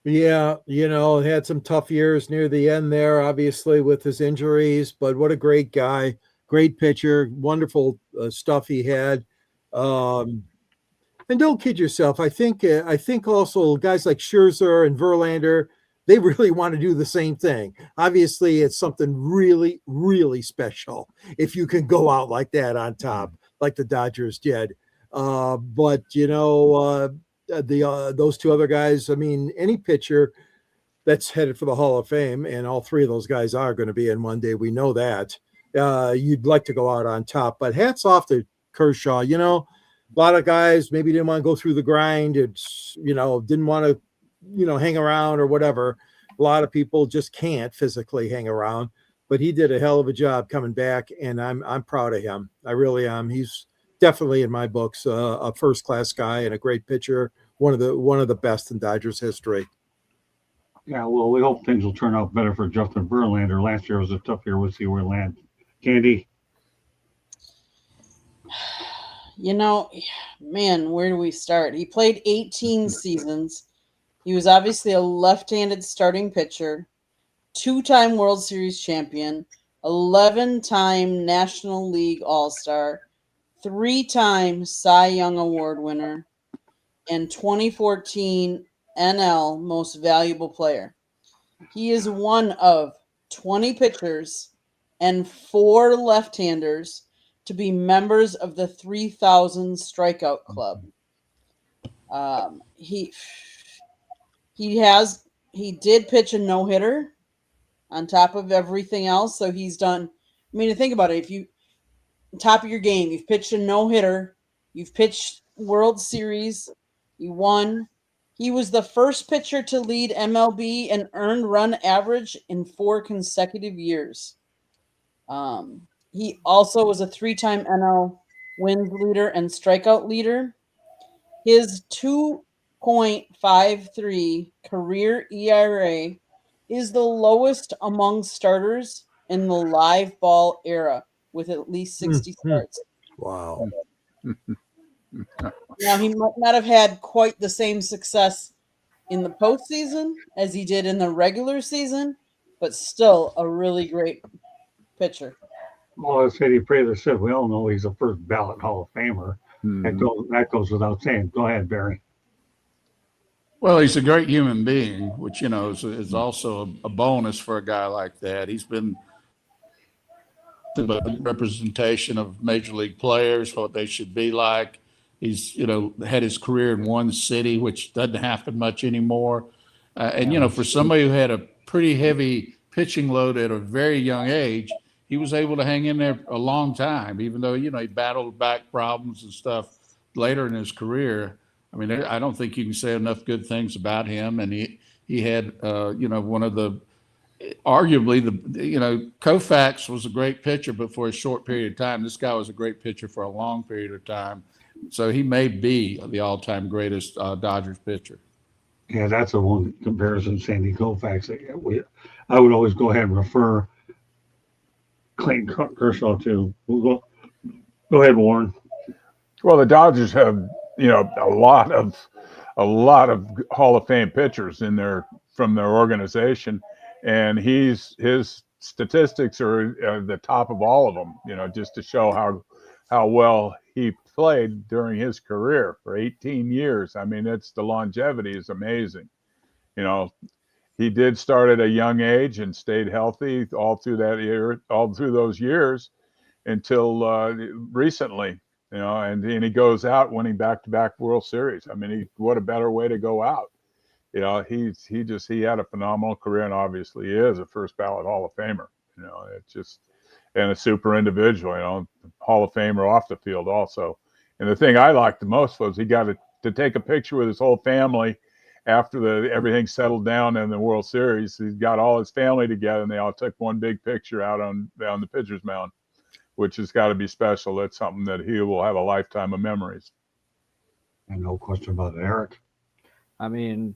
Yeah, had some tough years near the end there, obviously with his injuries, but what a great guy, great pitcher, wonderful stuff he had. And don't kid yourself. I think also guys like Scherzer and Verlander, they really want to do the same thing. Obviously, it's something really, really special if you can go out like that on top, like the Dodgers did. But those two other guys, I mean, any pitcher that's headed for the Hall of Fame, and all three of those guys are going to be in one day. We know that. You'd like to go out on top, but hats off to Kershaw. A lot of guys maybe didn't want to go through the grind. It's, didn't want to, hang around or whatever. A lot of people just can't physically hang around, but he did a hell of a job coming back, and I'm proud of him. I really am. He's definitely in my books a first-class guy and a great pitcher, one of the best in Dodgers history. Yeah, well, we hope things will turn out better for Justin Verlander. Last year was a tough year. We'll see where it lands. Candy? Man, where do we start? He played 18 seasons. He was obviously a left-handed starting pitcher, 2-time World Series champion, 11-time National League All-Star, 3-time Cy Young Award winner, and 2014 NL Most Valuable Player. He is one of 20 pitchers and 4 left-handers to be members of the 3,000 Strikeout Club. He did pitch a no-hitter on top of everything else. So he's done. I mean, to think about it, if you top of your game, you've pitched a no-hitter, you've pitched World Series, you won. He was the first pitcher to lead MLB and earned run average in 4 consecutive years. He also was a 3-time NL wins leader and strikeout leader. His 2.53 career ERA is the lowest among starters in the live ball era, with at least 60 starts. Wow. Now, he might not have had quite the same success in the postseason as he did in the regular season, but still a really great pitcher. Well, as Eddie Prather said, we all know he's a first ballot Hall of Famer. That goes without saying. Go ahead, Barry. Well, he's a great human being, which, is also a bonus for a guy like that. He's been the representation of major league players, what they should be like. He's, had his career in one city, which doesn't happen much anymore. And, for somebody who had a pretty heavy pitching load at a very young age, he was able to hang in there a long time, even though, he battled back problems and stuff later in his career. I mean, I don't think you can say enough good things about him. And he had, one of the, arguably Koufax was a great pitcher, but for a short period of time, this guy was a great pitcher for a long period of time. So he may be the all-time greatest Dodgers pitcher. Yeah, that's a one comparison, Sandy Koufax. I would always go ahead and refer Clayton Kershaw to. Go ahead, Warren. Well, the Dodgers have a lot of Hall of Fame pitchers in there from their organization, and his statistics are the top of all of them. Just to show how well he played during his career for 18 years. I mean, the longevity is amazing. He did start at a young age and stayed healthy all through those years until recently. And he goes out winning back-to-back World Series. I mean, what a better way to go out. He had a phenomenal career, and obviously he is a first ballot Hall of Famer. And a super individual. Hall of Famer off the field also. And the thing I liked the most was he got to take a picture with his whole family after everything settled down in the World Series. He got all his family together, and they all took one big picture out on the pitcher's mound, which has got to be special. That's something that he will have a lifetime of memories. And no question about it, Eric. I mean,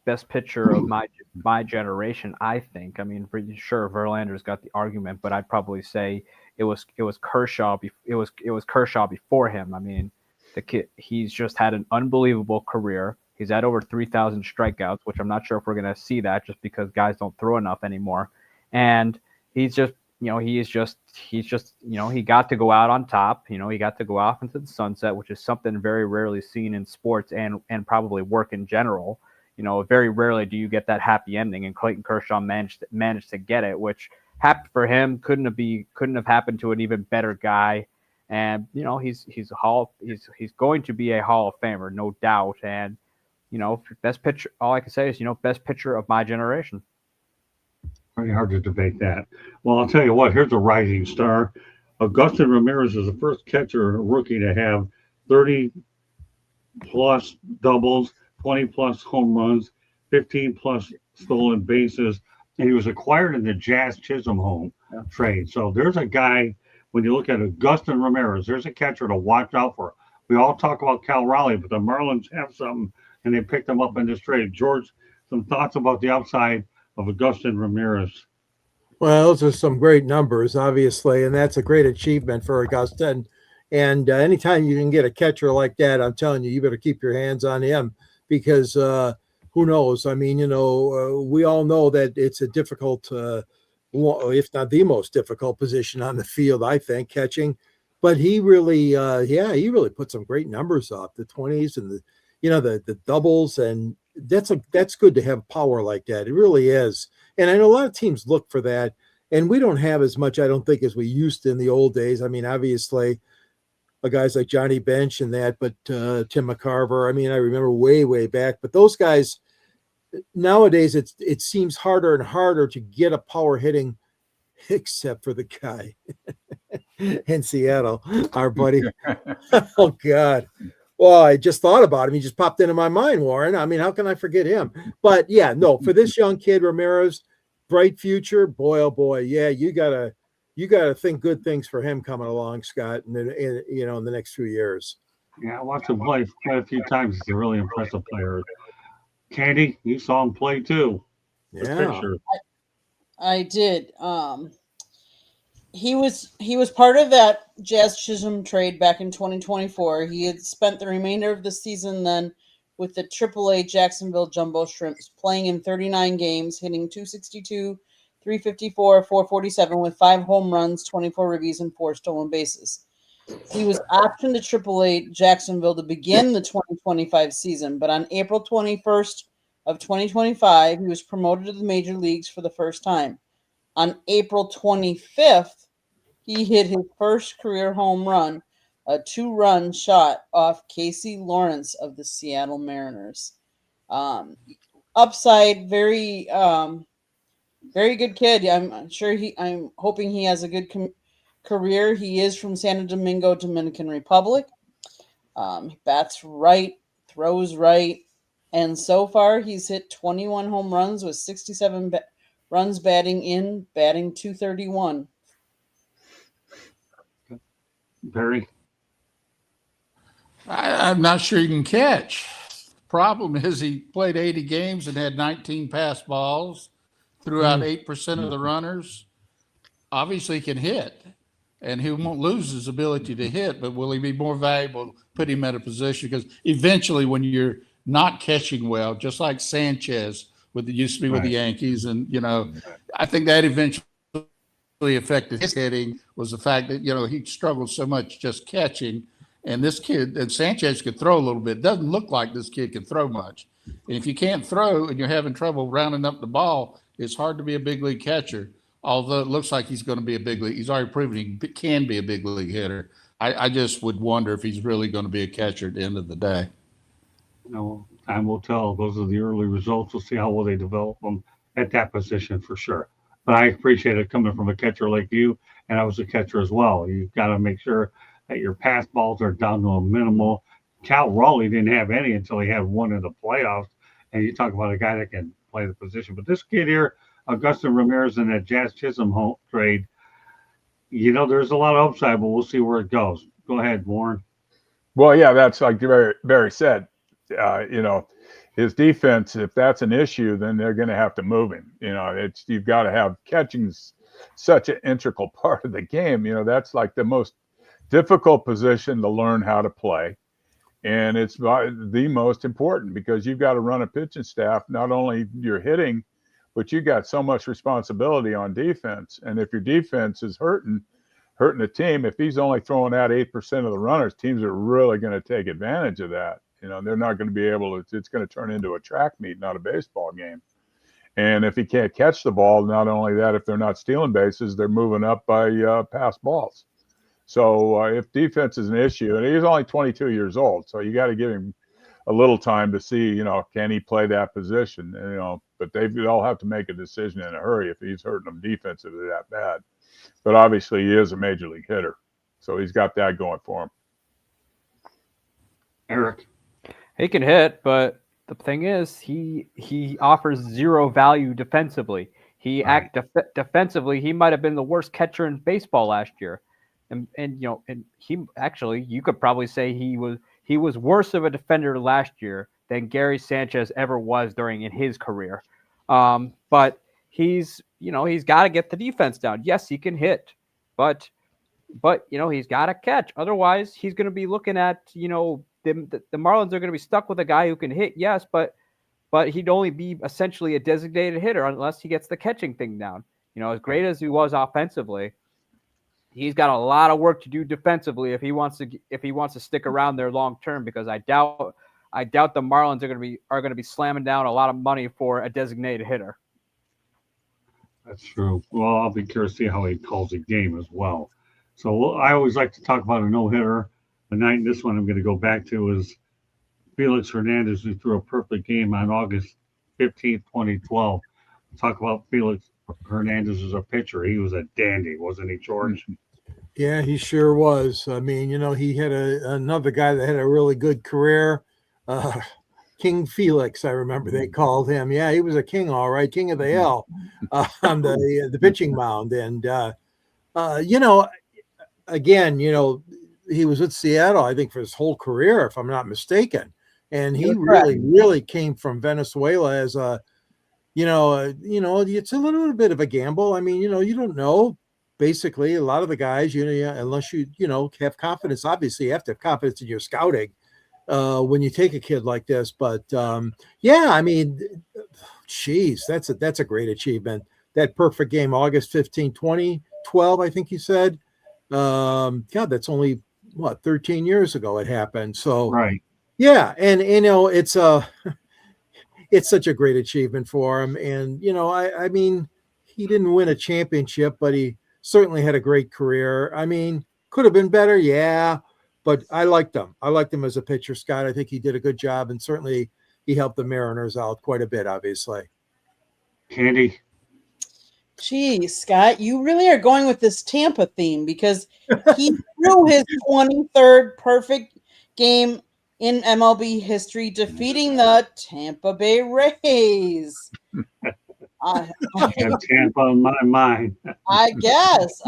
best pitcher of my generation, I think. I mean, pretty sure Verlander's got the argument, but I'd probably say it was Kershaw. It was Kershaw before him. I mean, the kid, he's just had an unbelievable career. He's had over 3,000 strikeouts, which I'm not sure if we're going to see that just because guys don't throw enough anymore. And he got to go out on top. He got to go off into the sunset, which is something very rarely seen in sports and probably work in general. Very rarely do you get that happy ending, and Clayton Kershaw managed to get it, which happened for him. Couldn't have happened to an even better guy. And he's going to be a Hall of Famer, no doubt. And best pitcher. All I can say is best pitcher of my generation. Very hard to debate that. Well, I'll tell you what. Here's a rising star. Augustin Ramirez is the first catcher rookie to have 30-plus doubles, 20-plus home runs, 15-plus stolen bases, and he was acquired in the Jazz Chisholm home trade. So there's a guy. When you look at Augustin Ramirez, there's a catcher to watch out for. We all talk about Cal Raleigh, but the Marlins have something, and they picked him up in this trade. George, some thoughts about the upside of Augustin Ramirez? Well, those are some great numbers, obviously, and that's a great achievement for Augustin. And anytime you can get a catcher like that, I'm telling you, you better keep your hands on him because who knows? I mean, we all know that it's a difficult, if not the most difficult position on the field, I think, catching. But he really, he really put some great numbers up, the 20s and the doubles, and that's good to have power like that. It really is. And I know a lot of teams look for that, and we don't have as much, I don't think, as we used to in the old days. I mean, obviously, guys like Johnny Bench and that, but Tim McCarver. I mean, I remember way back. But those guys nowadays, it seems harder and harder to get a power hitting, except for the guy in Seattle, our buddy. Oh God. Well, I just thought about him. He just popped into my mind, Warren. I mean, how can I forget him? But yeah, no, for this young kid, Ramirez, bright future, boy, oh boy. Yeah, you gotta think good things for him coming along, Scott, in the next few years. Yeah, I watched him play quite a few times. He's a really impressive player. Candy, you saw him play too. Yeah. I did. He was part of that Jazz Chisholm trade back in 2024. He had spent the remainder of the season then with the AAA Jacksonville Jumbo Shrimps, playing in 39 games, hitting .262, .354, .447 with 5 home runs, 24 ribbies, and 4 stolen bases. He was optioned to AAA Jacksonville to begin the 2025 season, but on April 21st of 2025, he was promoted to the major leagues for the first time. On April 25th, he hit his first career home run, a 2-run shot off Casey Lawrence of the Seattle Mariners. Upside, very good kid. I'm hoping he has a good career. He is from Santo Domingo, Dominican Republic. He bats right, throws right, and so far he's hit 21 home runs with 67 runs batting 231. Barry? I'm not sure he can catch. Problem is he played 80 games and had 19 pass balls, threw out 8% of the runners. Obviously he can hit, and he won't lose his ability to hit, but will he be more valuable put him at a position because eventually when you're not catching well, just like Sanchez used to be with the Yankees, and I think that eventually affected his hitting was the fact that he struggled so much just catching, and this kid and Sanchez could throw a little bit. It doesn't look like this kid can throw much, and if you can't throw and you're having trouble rounding up the ball, it's hard to be a big league catcher. Although it looks like he's going to be a big league, he's already proven he can be a big league hitter. I just would wonder if he's really going to be a catcher at the end of the day. Time will tell. Those are the early results. We'll see how well they develop them at that position for sure. But I appreciate it coming from a catcher like you, and I was a catcher as well. You've got to make sure that your pass balls are down to a minimal. Cal Raleigh didn't have any until he had one in the playoffs, and you talk about a guy that can play the position. But this kid here, Augustin Ramirez, in that Jazz Chisholm trade, there's a lot of upside, but we'll see where it goes. Go ahead, Warren. Well, yeah, that's like Barry said. His defense, if that's an issue, then they're going to have to move him. You've got to have catching's such an integral part of the game. That's like the most difficult position to learn how to play. And it's the most important because you've got to run a pitching staff. Not only you're hitting, but you got so much responsibility on defense. And if your defense is hurting the team, if he's only throwing out 8% of the runners, teams are really going to take advantage of that. They're not going to be able to, it's going to turn into a track meet, not a baseball game. And if he can't catch the ball, not only that, if they're not stealing bases, they're moving up by pass balls. So if defense is an issue, and he's only 22 years old, so you got to give him a little time to see, can he play that position? But they all have to make a decision in a hurry if he's hurting them defensively that bad. But obviously he is a major league hitter, so he's got that going for him. Eric. He can hit, but the thing is, he offers zero value defensively. Defensively, he might have been the worst catcher in baseball last year, and he actually, you could probably say he was worse of a defender last year than Gary Sanchez ever was in his career. But he's got to get the defense down. Yes, he can hit, but he's got to catch. Otherwise, he's going to be looking at the Marlins are going to be stuck with a guy who can hit, yes, but he'd only be essentially a designated hitter unless he gets the catching thing down. As great as he was offensively, he's got a lot of work to do defensively if he wants to stick around there long term. Because I doubt the Marlins are going to be slamming down a lot of money for a designated hitter. That's true. Well, I'll be curious to see how he calls the game as well. So I always like to talk about a no-hitter. This one I'm going to go back to is Felix Hernandez, who threw a perfect game on August 15th, 2012. Talk about Felix Hernandez as a pitcher. He was a dandy, wasn't he, George? Yeah, he sure was. I mean, he had another guy that had a really good career. King Felix, I remember they called him. Yeah, he was a king, all right, king of the hill on the pitching mound. And, again, he was with Seattle, I think, for his whole career, if I'm not mistaken. And he really came from Venezuela as it's a little bit of a gamble. I mean, you don't know. Basically, a lot of the guys, unless you have confidence, obviously you have to have confidence in your scouting when you take a kid like this. But yeah, I mean, geez, that's a great achievement. That perfect game, August 15, 2012, I think you said. God, that's only 13 years ago it happened. So right. Yeah, and it's such a great achievement for him. And I mean, he didn't win a championship, but he certainly had a great career. I mean, could have been better, yeah, but I liked him. I liked him as a pitcher, Scott. I think he did a good job, and certainly he helped the Mariners out quite a bit, obviously. Candy. Gee, Scott, you really are going with this Tampa theme because he threw his 23rd perfect game in MLB history, defeating the Tampa Bay Rays. I have Tampa on my mind. I guess.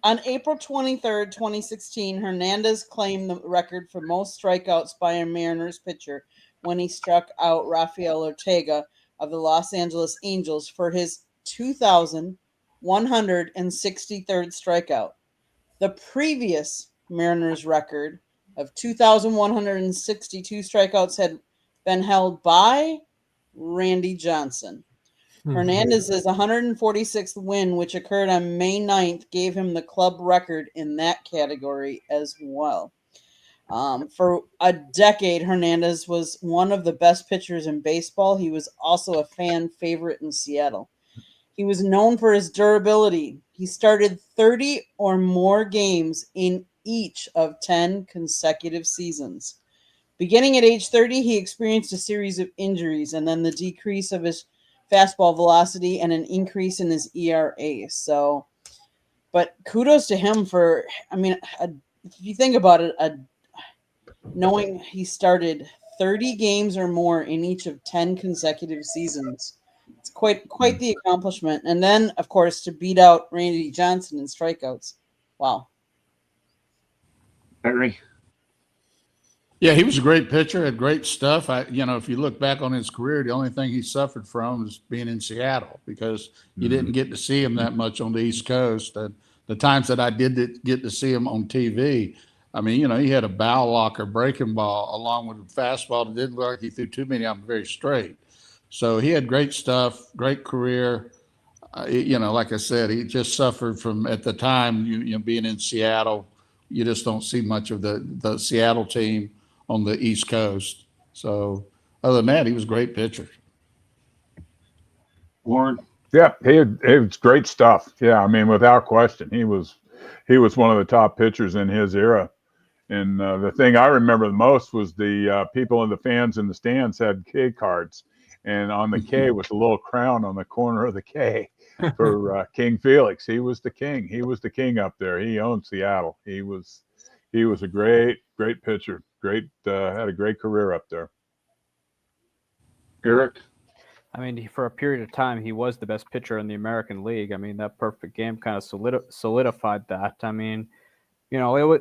On April 23rd, 2016, Hernandez claimed the record for most strikeouts by a Mariners pitcher when he struck out Rafael Ortega of the Los Angeles Angels for his 2,163rd strikeout. The previous Mariners record of 2,162 strikeouts had been held by Randy Johnson. Hernandez's 146th win, which occurred on May 9th, gave him the club record in that category as well. For a decade, Hernandez was one of the best pitchers in baseball. He was also a fan favorite in Seattle. He was known for his durability. He started 30 or more games in each of 10 consecutive seasons. Beginning at age 30, he experienced a series of injuries and then the decrease of his fastball velocity and an increase in his ERA. So, but kudos to him for, if you think about it, knowing he started 30 games or more in each of 10 consecutive seasons. It's quite the accomplishment. And then, of course, to beat out Randy Johnson in strikeouts. Wow. Barry? Yeah, he was a great pitcher, had great stuff. If you look back on his career, the only thing he suffered from was being in Seattle because you didn't get to see him that much on the East Coast. And the times that I did get to see him on TV, he had a bow locker breaking ball along with a fastball that didn't look like he threw too many of them very straight. So he had great stuff, great career. Like I said, he just suffered from, at the time, being in Seattle, you just don't see much of the Seattle team on the East Coast. So other than that, he was a great pitcher. Warren? Yeah, it was great stuff. Yeah, without question, he was one of the top pitchers in his era. And the thing I remember the most was the people and the fans in the stands had K cards, and on the K was a little crown on the corner of the K for King Felix. He was the king. He was the king up there. He owned Seattle. He was a great pitcher. Had a great career up there. Eric? For a period of time, he was the best pitcher in the American League. That perfect game kind of solidified that.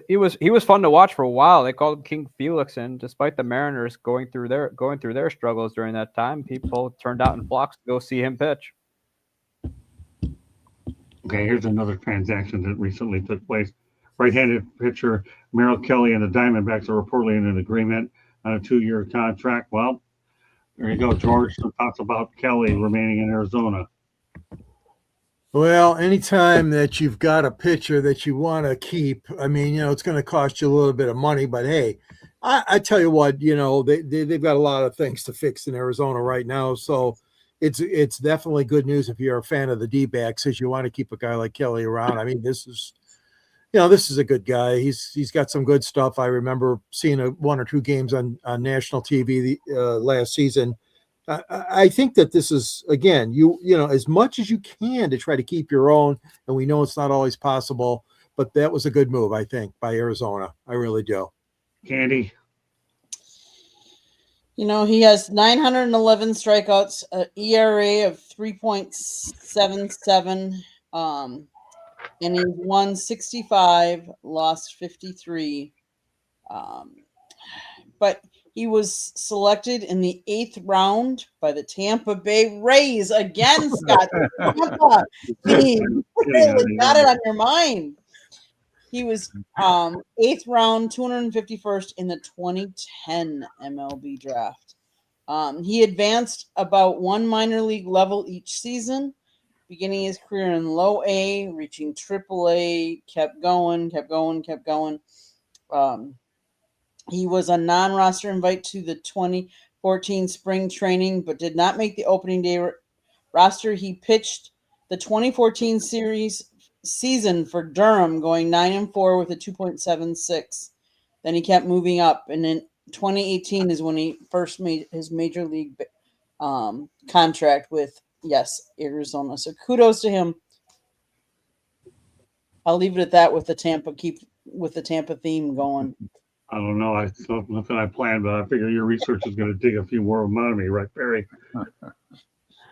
He was fun to watch for a while. They called him King Felix, and despite the Mariners going through their struggles during that time, people turned out in flocks to go see him pitch. Okay, here's another transaction that recently took place. Right-handed pitcher Merrill Kelly and the Diamondbacks are reportedly in an agreement on a 2-year contract. Well, there you go, George. Some thoughts about Kelly remaining in Arizona. Well, anytime that you've got a pitcher that you want to keep, it's going to cost you a little bit of money. But hey, I tell you what, they've got a lot of things to fix in Arizona right now. So it's definitely good news if you're a fan of the D-backs, as you want to keep a guy like Kelly around. This is a good guy. He's got some good stuff. I remember seeing 1 or 2 games on national TV last season. I think that this is, again, as much as you can to try to keep your own, and we know it's not always possible, but that was a good move, I think, by Arizona. I really do. Candy? He has 911 strikeouts, an ERA of 3.77, and he won 65, lost 53. But he was selected in the 8th round by the Tampa Bay Rays. Again, Scott. Tampa. You really got it on your mind. He was 8th round, 251st in the 2010 MLB draft. He advanced about 1 minor league level each season, beginning his career in low A, reaching triple A, kept going. He was a non-roster invite to the 2014 spring training, but did not make the opening day roster. He pitched the 2014 season for Durham, going 9-4 with a 2.76. Then he kept moving up, and in 2018 is when he first made his major league contract with Arizona. So kudos to him. I'll leave it at that with the Tampa theme going. I don't know. It's nothing I planned, but I figure your research is going to dig a few more out of me, right, Barry?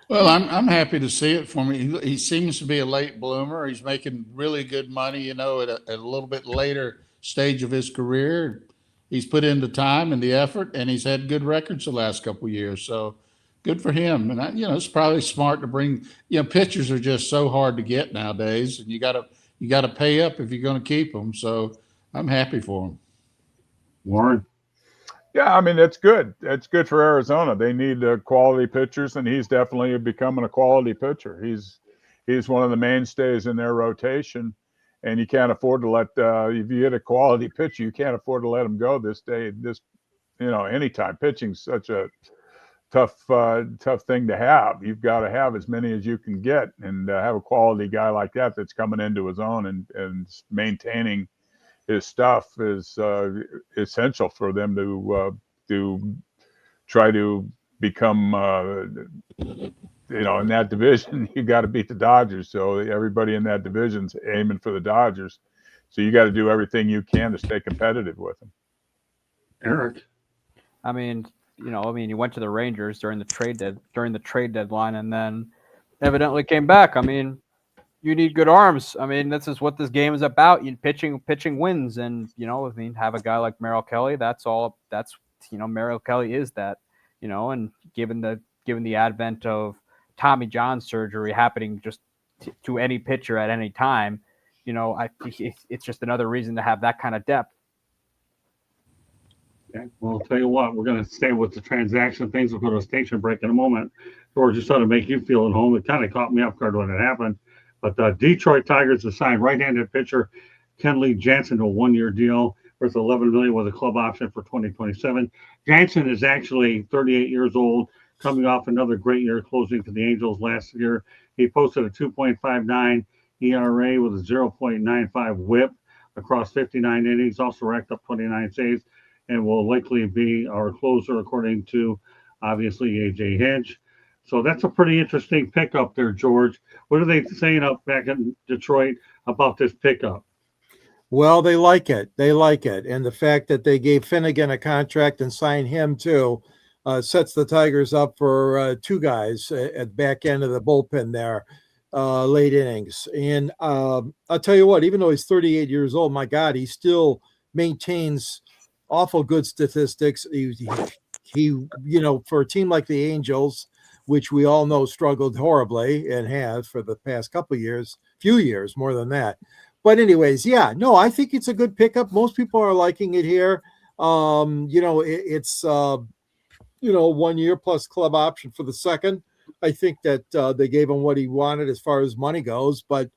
Well, I'm happy to see it for me. He seems to be a late bloomer. He's making really good money, at a little bit later stage of his career. He's put in the time and the effort, and he's had good records the last couple of years. So good for him. And it's probably smart to bring. Pitchers are just so hard to get nowadays, and you got to pay up if you're going to keep them. So I'm happy for him. Warren. Yeah, I mean, it's good. It's good for Arizona. They need quality pitchers, and he's definitely becoming a quality pitcher. He's one of the mainstays in their rotation, and you can't afford to let if you hit a quality pitcher, you can't afford to let him go this day. Anytime. Pitching's such a tough thing to have. You've got to have as many as you can get, and have a quality guy like that that's coming into his own and maintaining his stuff is essential for them to try to become in that division. You got to beat the Dodgers, so everybody in that division's aiming for the Dodgers, so you got to do everything you can to stay competitive with them. Eric. I mean, you went to the Rangers during the trade deadline, and then evidently came back. I mean, you need good arms. I mean, this is what this game is about. Pitching wins, and have a guy like Merrill Kelly. That's all. That's Merrill Kelly is that. And given the advent of Tommy John surgery happening just to any pitcher at any time, I think it's just another reason to have that kind of depth. Okay. Well, I'll tell you what, we're going to stay with the transaction things. We'll go to a station break in a moment. George, just to make you feel at home. It kind of caught me off guard when it happened. But the Detroit Tigers assigned right-handed pitcher Kenley Jansen to a one-year deal worth $11 million with a club option for 2027. Jansen is actually 38 years old, coming off another great year closing for the Angels last year. He posted a 2.59 ERA with a 0.95 WHIP across 59 innings. Also racked up 29 saves, and will likely be our closer, according to obviously AJ Hinch. So that's a pretty interesting pickup there, George. What are they saying up back in Detroit about this pickup? Well, they like it. They like it. And the fact that they gave Finnegan a contract and signed him too sets the Tigers up for two guys at the back end of the bullpen there, late innings. And I'll tell you what, even though he's 38 years old, my God, he still maintains awful good statistics. He for a team like the Angels, which we all know struggled horribly and has for the past few years, more than that. But anyways, I think it's a good pickup. Most people are liking it here. It's 1 year plus club option for the second. I think that they gave him what he wanted as far as money goes, but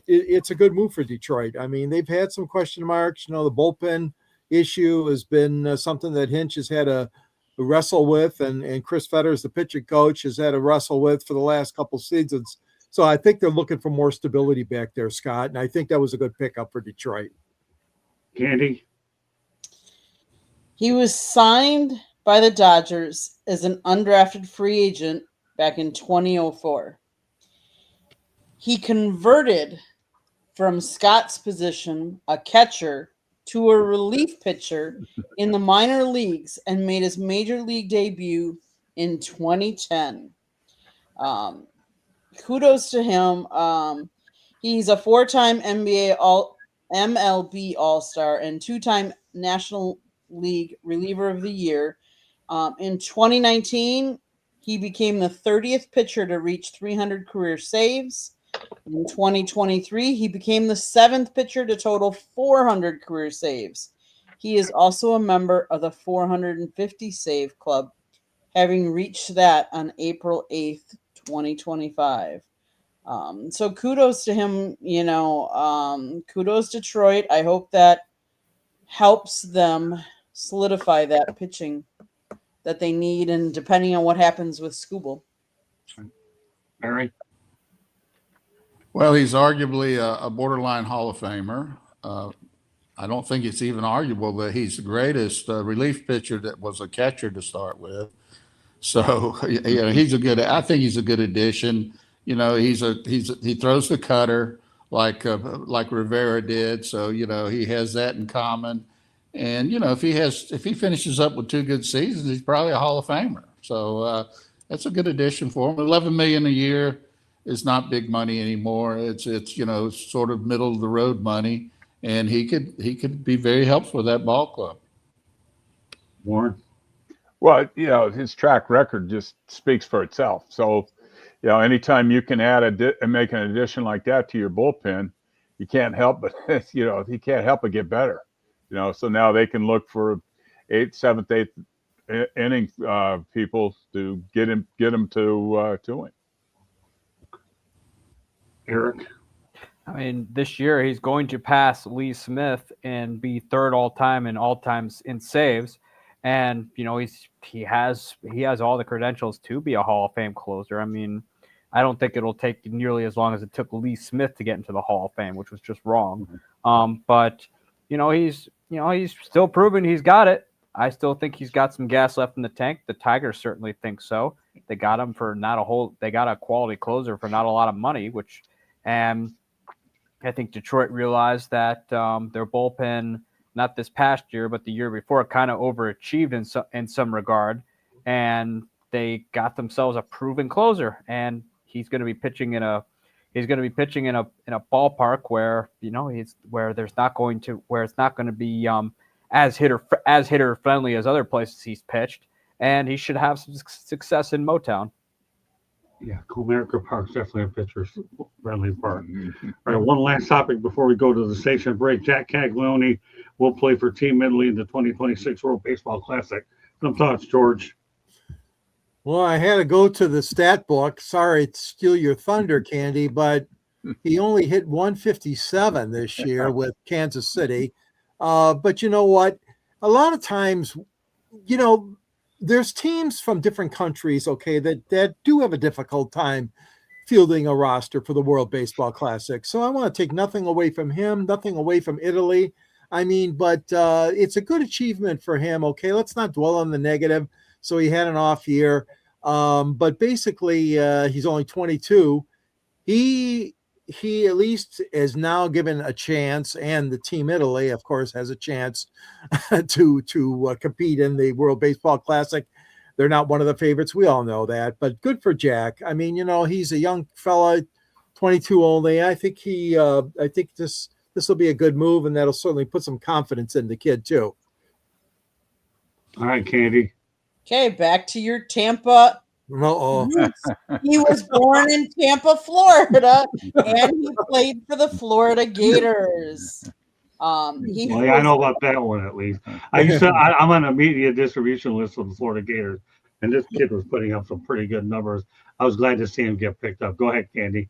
it's a good move for Detroit. I mean, they've had some question marks. The bullpen issue has been something that Hinch has had to wrestle with, and Chris Fetters, the pitching coach, has had to wrestle with for the last couple seasons. So I think they're looking for more stability back there, Scott, and I think that was a good pickup for Detroit. Candy? He was signed by the Dodgers as an undrafted free agent back in 2004. He converted from Scott's position, a catcher, to a relief pitcher in the minor leagues and made his major league debut in 2010. Kudos to him. He's a four-time MLB All-Star and two-time National League Reliever of the Year. In 2019, he became the 30th pitcher to reach 300 career saves. In 2023, he became the 7th pitcher to total 400 career saves. He is also a member of the 450 save club, having reached that on April 8th, 2025. So kudos to him, kudos Detroit. I hope that helps them solidify that pitching that they need, and depending on what happens with Skubal. Barry? Well, he's arguably a borderline Hall of Famer. I don't think it's even arguable that he's the greatest relief pitcher that was a catcher to start with. So I think he's a good addition. He throws the cutter like Rivera did. So, he has that in common. And, if he finishes up with 2 good seasons, he's probably a Hall of Famer. So that's a good addition for him. $11 million a year is not big money anymore. It's sort of middle of the road money, and he could be very helpful with that ball club. Warren? Well, his track record just speaks for itself. So, anytime you can add and make an addition like that to your bullpen, you can't help but he can't help but get better. So now they can look for seventh, eighth inning people to get him to him. Eric. I mean, this year he's going to pass Lee Smith and be third all time in saves, and he has all the credentials to be a Hall of Fame closer. I mean, I don't think it'll take nearly as long as it took Lee Smith to get into the Hall of Fame, which was just wrong. But he's still proving he's got it. I still think he's got some gas left in the tank. The Tigers certainly think so. They got him for they got a quality closer for not a lot of money, and I think Detroit realized that their bullpen, not this past year, but the year before, kind of overachieved in some regard, and they got themselves a proven closer. And he's going to be pitching in a ballpark where it's not going to be as hitter friendly as other places he's pitched, and he should have some success in Motown. Yeah, Comerica Park's definitely a pitcher-friendly park. All right, one last topic before we go to the station break. Jack Caglione will play for Team Italy in the 2026 World Baseball Classic. Some thoughts, George? Well, I had to go to the stat book. Sorry to steal your thunder, Candy, but he only hit 157 this year with Kansas City. But you know what? A lot of times, there's teams from different countries, okay, that do have a difficult time fielding a roster for the World Baseball Classic. So I want to take nothing away from him, nothing away from Italy. I mean, but it's a good achievement for him, okay? Let's not dwell on the negative. So he had an off year. But basically, he's only 22. He at least is now given a chance, and the Team Italy, of course, has a chance to compete in the World Baseball Classic. They're not one of the favorites. We all know that, but good for Jack. I mean, he's a young fella, 22 only. I think this will be a good move, and that'll certainly put some confidence in the kid too. All right, Candy. Okay, back to your Tampa. He was born in Tampa, Florida, and he played for the Florida Gators. I know about that one at least. I'm on a media distribution list of the Florida Gators, and this kid was putting up some pretty good numbers. I was glad to see him get picked up. Go ahead, Candy.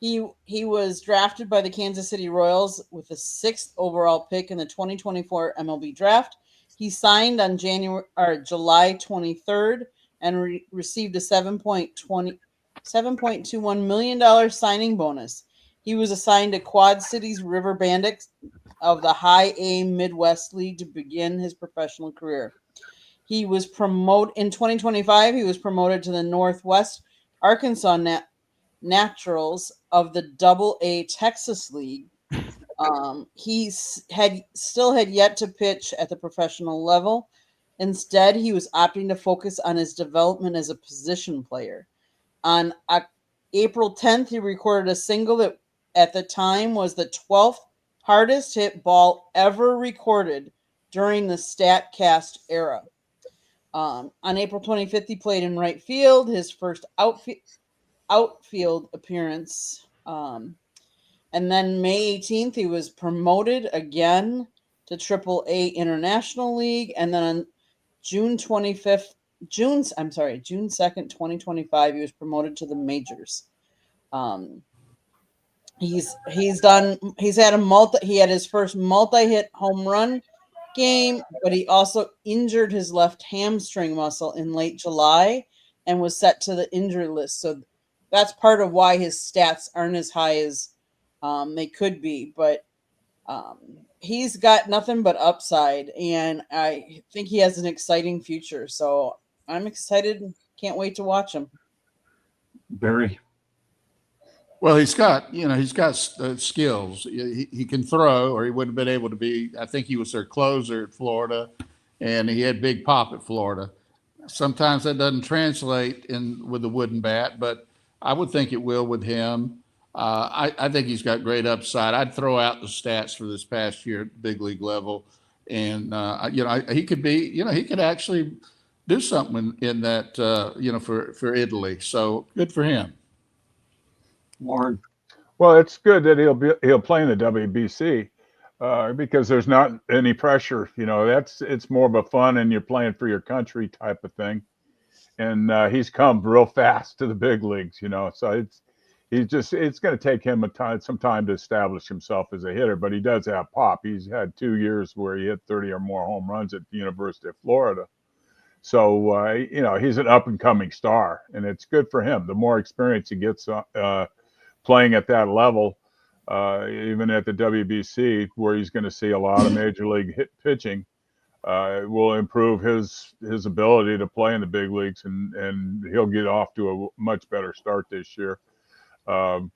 He was drafted by the Kansas City Royals with the 6th overall pick in the 2024 MLB draft. He signed on July 23rd and received a $7.21 million signing bonus. He was assigned to Quad Cities River Bandits of the High A Midwest League to begin his professional career. He was promoted in 2025. He was promoted to the Northwest Arkansas Naturals of the Double-A Texas League. He still had yet to pitch at the professional level. Instead, he was opting to focus on his development as a position player. On April 10th, he recorded a single that at the time was the 12th hardest hit ball ever recorded during the StatCast era. On April 25th, he played in right field, his first outfield appearance. And then May 18th, he was promoted again to Triple-A International League. And then on June 2nd, 2025, he was promoted to the majors. He had his first multi-hit home run game, but he also injured his left hamstring muscle in late July and was set to the injury list. So that's part of why his stats aren't as high as they could be, but he's got nothing but upside, and I think he has an exciting future. So I'm excited. Can't wait to watch him. Barry. Well, he's got skills. He can throw, or he wouldn't have been able to be. I think he was their closer at Florida, and he had big pop at Florida. Sometimes that doesn't translate in with the wooden bat, but I would think it will with him. I think he's got great upside. I'd throw out the stats for this past year at big league level, and he could be. He could actually do something in that. For Italy. So good for him. Warren. Well, it's good that he'll play in the WBC because there's not any pressure. It's more of a fun and you're playing for your country type of thing. And he's come real fast to the big leagues. So it's going to take him some time to establish himself as a hitter. But he does have pop. He's had 2 years where he hit 30 or more home runs at the University of Florida. So he's an up and coming star, and it's good for him. The more experience he gets playing at that level, even at the WBC, where he's going to see a lot of major league pitching, will improve his ability to play in the big leagues, and he'll get off to a much better start this year,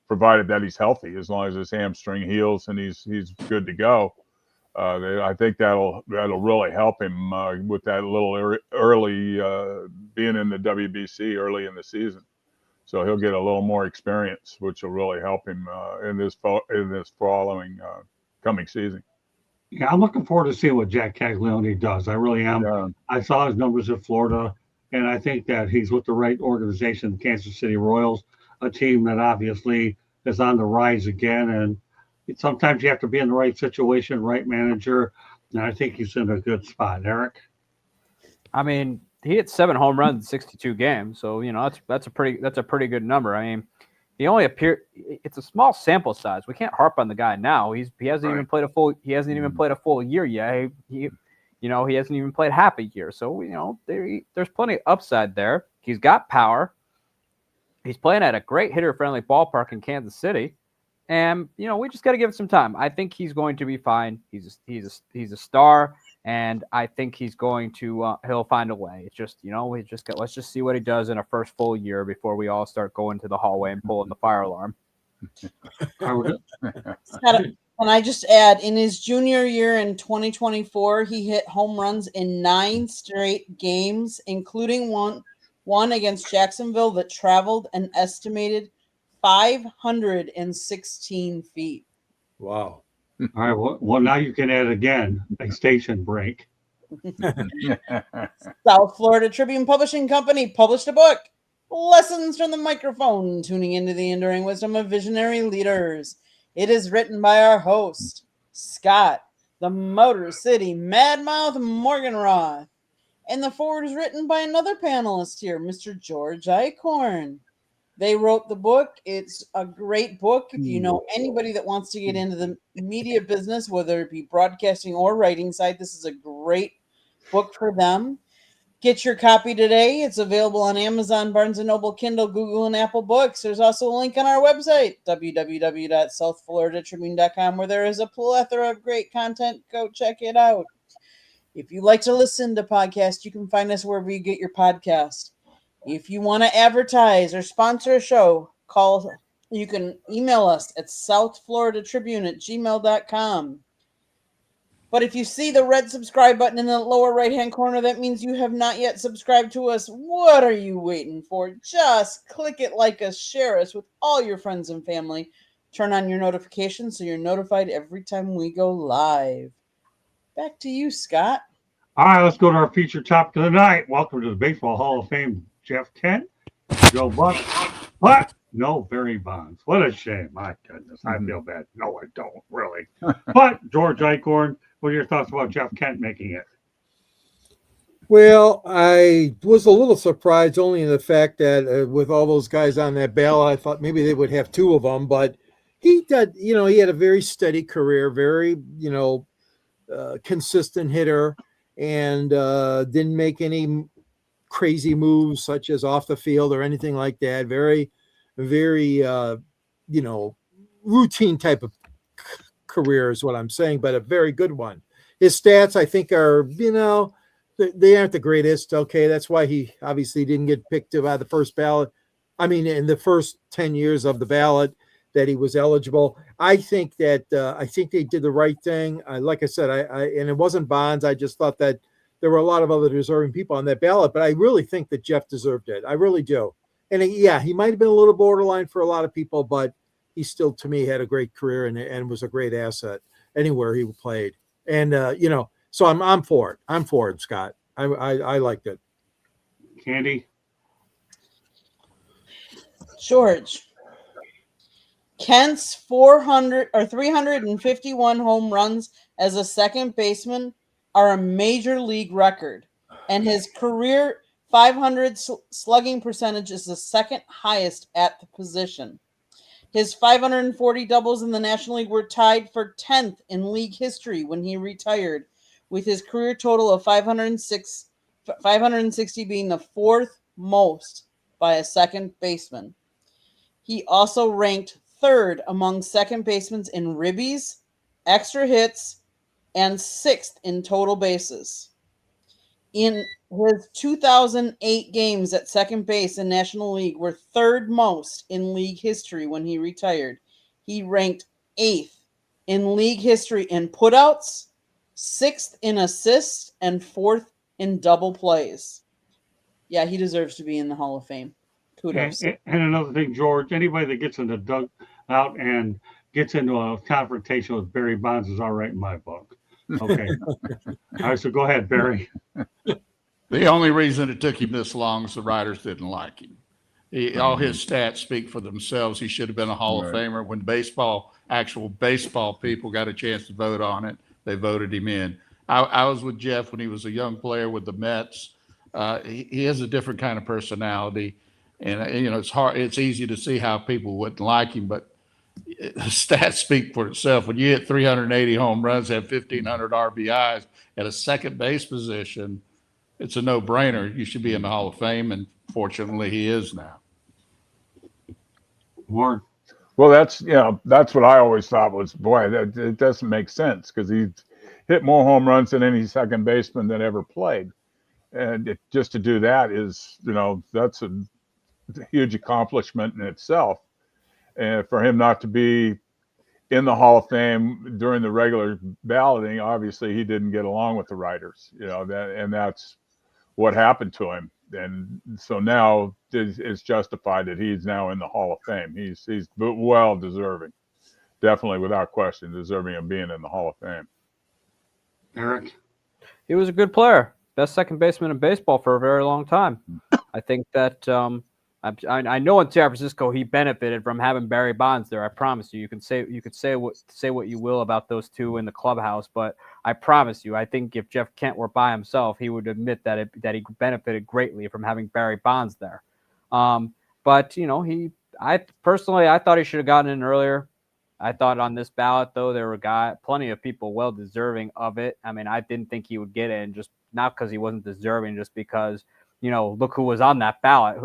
provided that he's healthy. As long as his hamstring heals and he's good to go, I think that'll really help him with that little early being in the WBC early in the season. So he'll get a little more experience, which will really help him in this following coming season. Yeah, I'm looking forward to seeing what Jack Caglione does. I really am. Yeah. I saw his numbers in Florida, and I think that he's with the right organization, the Kansas City Royals, a team that obviously is on the rise again. And sometimes you have to be in the right situation, right manager, and I think he's in a good spot. Eric? I mean, he hit 7 home runs in 62 games, so that's a pretty good number. I mean, he only appeared. It's a small sample size. We can't harp on the guy now. He hasn't even played a full. He hasn't even played a full year yet. He hasn't even played half a year. So there's plenty of upside there. He's got power. He's playing at a great hitter-friendly ballpark in Kansas City, and we just got to give it some time. I think he's going to be fine. He's a star. And I think he's going to he'll find a way. It's just let's just see what he does in a first full year before we all start going to the hallway and pulling the fire alarm. Can I just add, in his junior year in 2024, he hit home runs in 9 straight games, including one against Jacksonville that traveled an estimated 516 feet. Wow. All right. Well, now you can add again a station break. South Florida Tribune Publishing Company published a book, Lessons from the Microphone, Tuning into the Enduring Wisdom of Visionary Leaders. It is written by our host, Scott, the Motor City Madmouth Morganroth. And the foreword is written by another panelist here, Mr. George Eichhorn. They wrote the book. It's a great book. If you know anybody that wants to get into the media business, whether it be broadcasting or writing side, this is a great book for them. Get your copy today. It's available on Amazon, Barnes & Noble, Kindle, Google, and Apple Books. There's also a link on our website, www.southfloridatribune.com, where there is a plethora of great content. Go check it out. If you like to listen to podcasts, you can find us wherever you get your podcast. If you want to advertise or sponsor a show, you can email us at southfloridatribune@gmail.com. But if you see the red subscribe button in the lower right-hand corner, that means you have not yet subscribed to us. What are you waiting for? Just click it, like us, share us with all your friends and family. Turn on your notifications so you're notified every time we go live. Back to you, Scott. All right, let's go to our feature topic of the night. Welcome to the Baseball Hall of Fame, Jeff Kent, Joe Buck, but no Barry Bonds. What a shame. My goodness, I feel bad. No, I don't, really. But George Eichhorn, what are your thoughts about Jeff Kent making it? Well, I was a little surprised only in the fact that with all those guys on that ballot, I thought maybe they would have 2 of them, but he did, he had a very steady career, very, consistent hitter, and didn't make any crazy moves such as off the field or anything like that. Very, very, routine type of career is what I'm saying, but a very good one. His stats, I think, are, they aren't the greatest. Okay. That's why he obviously didn't get picked by the first ballot. I mean, in the first 10 years of the ballot that he was eligible. I think they did the right thing. Like I said, and it wasn't Bonds. I just thought that there were a lot of other deserving people on that ballot, but I really think that Jeff deserved it. I really do. And he might have been a little borderline for a lot of people, but he still, to me, had a great career and was a great asset anywhere he played. And, so I'm for it. I'm for it, Scott. I liked it. Candy? George, Kent's 351 home runs as a second baseman are a major league record, and his career 500 slugging percentage is the second highest at the position. His 540 doubles in the National League were tied for 10th in league history when he retired, with his career total of 560 being the fourth most by a second baseman. He also ranked third among second basemen in ribbies, extra hits, and sixth in total bases. In his 2008 games at second base in National League were third most in league history when he retired. He ranked eighth in league history in putouts, sixth in assists, and fourth in double plays. Yeah, he deserves to be in the Hall of Fame. Kudos. And another thing, George, anybody that gets in the dugout and gets into a confrontation with Barry Bonds is all right in my book. Okay. All right, so go ahead, Barry. The only reason it took him this long is the writers didn't like him. All his stats speak for themselves. He should have been a Hall of Famer. When actual baseball people got a chance to vote on it, they voted him in. I was with Jeff when he was a young player with the Mets. He has a different kind of personality. And it's easy to see how people wouldn't like him, but the stats speak for itself. When you hit 380 home runs, have 1,500 RBIs at a second base position, it's a no-brainer. You should be in the Hall of Fame, and fortunately, he is now. Warren. Well, that's what I always thought was, boy, it doesn't make sense because he hit more home runs than any second baseman that ever played, and just to do that is, that's a huge accomplishment in itself. And for him not to be in the Hall of Fame during the regular balloting, obviously he didn't get along with the writers, and that's what happened to him. And so now it's justified that he's now in the Hall of Fame. He's well deserving, definitely without question, deserving of being in the Hall of Fame. Eric? He was a good player, best second baseman in baseball for a very long time. I think that I know in San Francisco he benefited from having Barry Bonds there. I promise you. You could say what you will about those two in the clubhouse, but I promise you, I think if Jeff Kent were by himself, he would admit that he benefited greatly from having Barry Bonds there. But I thought he should have gotten in earlier. I thought on this ballot, though, there were plenty of people well deserving of it. I mean, I didn't think he would get in, just not because he wasn't deserving, just because, look who was on that ballot.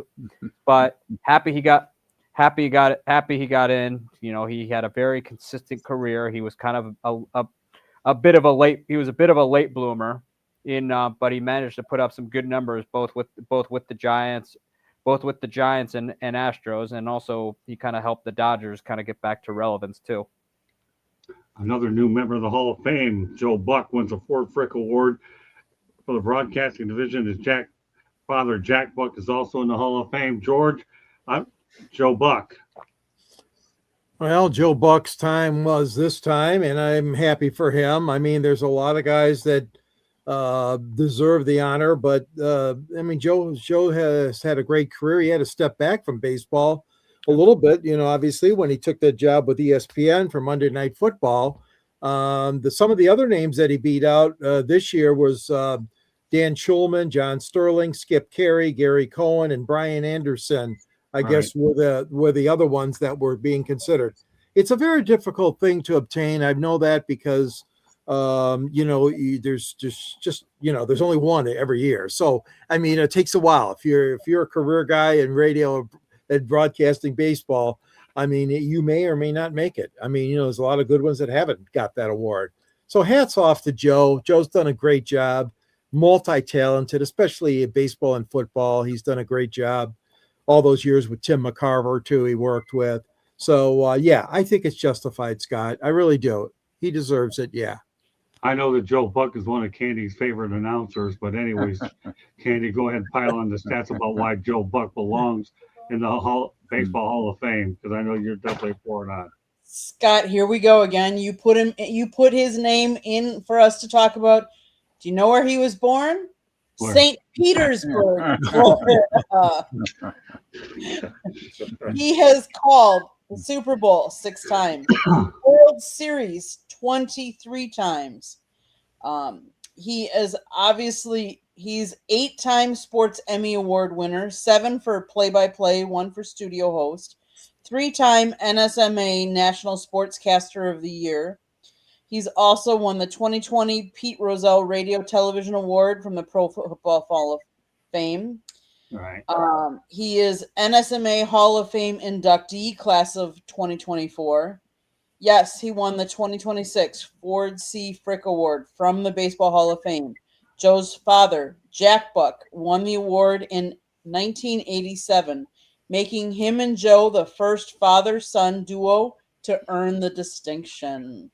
But happy he got in. He had a very consistent career. He was kind of a bit of a late bloomer but he managed to put up some good numbers both with the Giants and Astros, and also he kind of helped the Dodgers kind of get back to relevance too. Another new member of the Hall of Fame, Joe Buck, wins a Ford Frick Award for the broadcasting division. His father, Jack Buck, is also in the Hall of Fame. George, Joe Buck. Well, Joe Buck's time was this time, and I'm happy for him. I mean, there's a lot of guys that deserve the honor, but Joe has had a great career. He had to step back from baseball a little bit, obviously when he took that job with ESPN for Monday Night Football. Some of the other names that he beat out this year was Dan Schulman, John Sterling, Skip Carey, Gary Cohen, and Brian Anderson. I guess were the other ones that were being considered. It's a very difficult thing to obtain. I know that because there's just there's only one every year. So I mean, it takes a while. If you're a career guy in radio and broadcasting baseball, I mean, you may or may not make it. I mean, there's a lot of good ones that haven't got that award. So hats off to Joe. Joe's done a great job, multi-talented, especially in baseball and football. He's done a great job. All those years with Tim McCarver too, he worked with. So I think it's justified, Scott. I really do. He deserves it. Yeah. I know that Joe Buck is one of Candy's favorite announcers, but anyways, Candy, go ahead and pile on the stats about why Joe Buck belongs in the Baseball Hall of Fame, because I know you're definitely for it on. Scott, here we go again. You put his name in for us to talk about. Do you know where he was born? St. Petersburg, Florida. He has called The Super Bowl 6 times. World Series 23 times. He is he's 8-time Sports Emmy Award winner, 7 for play-by-play, 1 for studio host, 3-time NSMA National Sportscaster of the Year. He's also won the 2020 Pete Rozelle Radio Television Award from the Pro Football Hall of Fame. Right. He is NSMA Hall of Fame inductee, class of 2024. Yes, he won the 2026 Ford C. Frick Award from the Baseball Hall of Fame. Joe's father, Jack Buck, won the award in 1987, making him and Joe the first father-son duo to earn the distinction.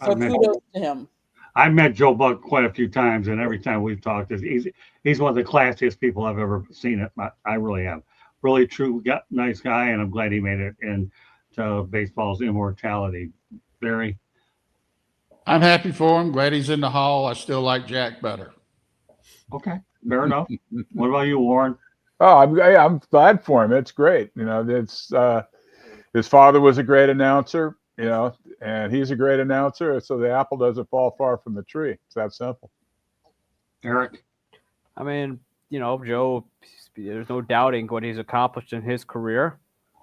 So kudos to him. I've met Joe Buck quite a few times, and every time we've talked, he's one of the classiest people I've ever seen. It, I really have. Really true, nice guy, and I'm glad he made it into baseball's immortality. Barry? I'm happy for him. Glad he's in the Hall. I still like Jack better. Okay, fair enough. What about you, Warren? Oh, I'm glad for him. It's great. It's his father was a great announcer, and he's a great announcer. So the apple doesn't fall far from the tree. It's that simple. Eric? I mean, Joe, there's no doubting what he's accomplished in his career.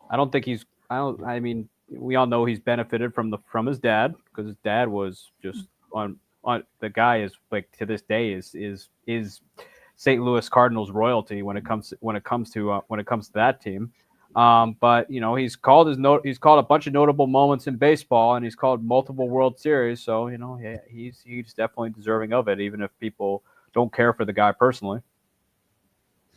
I mean, we all know he's benefited from his dad, because his dad was just on the guy is, like, to this day is St. Louis Cardinals royalty when it comes to that team. But he's called a bunch of notable moments in baseball, and he's called multiple World Series. So he's definitely deserving of it, even if people don't care for the guy personally.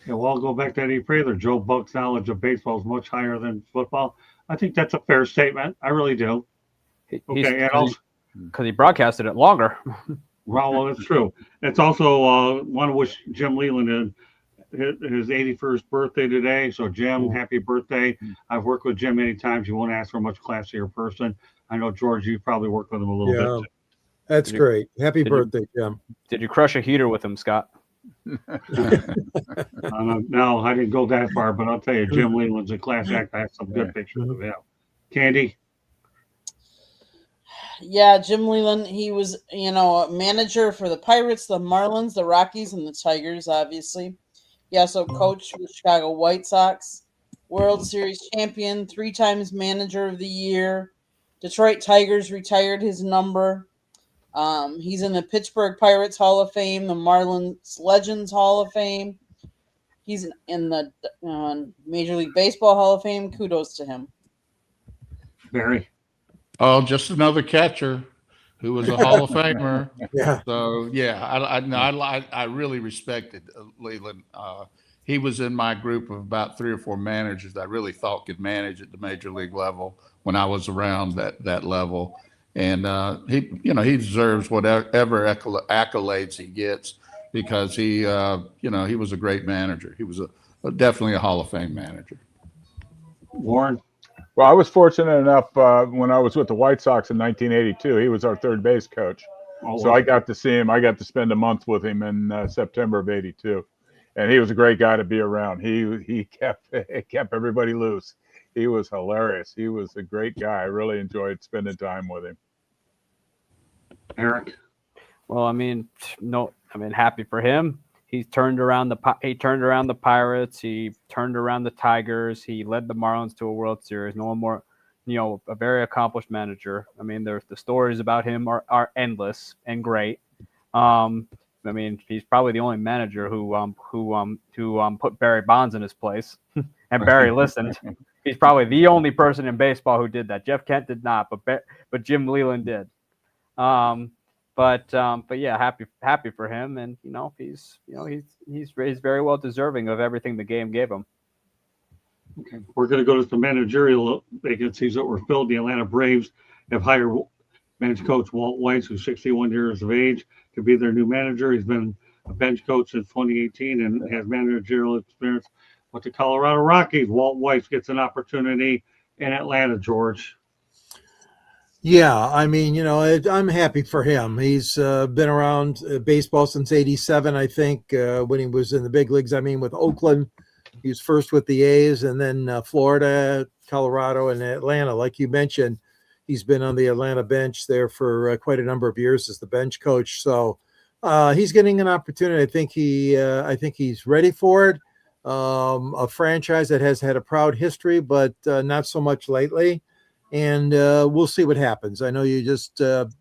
Yeah, well, I'll go back to Eddie Prather. Joe Buck's knowledge of baseball is much higher than football. I think that's a fair statement. I really do. Okay, and also because he broadcasted it longer. Well, that's true. It's also want to wish Jim Leland his 81st birthday today. So, Jim, happy birthday. I've worked with Jim many times. You won't ask for a much classier person. I know, George, you've probably worked with him a little bit. That's great. Happy birthday, Jim. Did you crush a heater with him, Scott? No, I didn't go that far, but I'll tell you, Jim Leland's a class act. I have some good pictures of him. Candy? Yeah, Jim Leland, he was, a manager for the Pirates, the Marlins, the Rockies, and the Tigers, obviously. He also coached for the Chicago White Sox, World Series champion, 3 times manager of the year. Detroit Tigers retired his number. He's in the Pittsburgh Pirates Hall of Fame, the Marlins Legends Hall of Fame. He's in the Major League Baseball Hall of Fame. Kudos to him. Barry? Oh, just another catcher who was a Hall of Famer. Yeah. So I really respected Leland. He was in my group of about 3 or 4 managers that I really thought could manage at the major league level when I was around that level. And he deserves whatever accolades he gets, because he was a great manager. He was definitely a Hall of Fame manager. Warren? Well, I was fortunate enough when I was with the White Sox in 1982. He was our third base coach. So I got to see him. I got to spend a month with him in September of '82, and he was a great guy to be around. He kept everybody loose. He was hilarious. He was a great guy. I really enjoyed spending time with him. Eric? Well, happy for him. He turned around the Pirates. He turned around the Tigers. He led the Marlins to a World Series. No one more, a very accomplished manager. I mean, the stories about him are endless and great. He's probably the only manager who put Barry Bonds in his place, and Barry listened. He's probably the only person in baseball who did that. Jeff Kent did not, but Jim Leland did. But yeah, happy for him, and he's very well deserving of everything the game gave him. Okay, we're going to go to some managerial vacancies that were filled. The Atlanta Braves have hired bench coach Walt Weiss, who's 61 years of age, to be their new manager. He's been a bench coach since 2018 and has managerial experience with the Colorado Rockies. Walt Weiss gets an opportunity in Atlanta, George. Yeah, I'm happy for him. He's been around baseball since '87, I think, when he was in the big leagues. With Oakland, He was first with the A's, and then Florida, Colorado, and Atlanta. Like you mentioned, he's been on the Atlanta bench there for quite a number of years as the bench coach. So he's getting an opportunity. I think he's ready for it. A franchise that has had a proud history, but not so much lately. And we'll see what happens. I know you just, if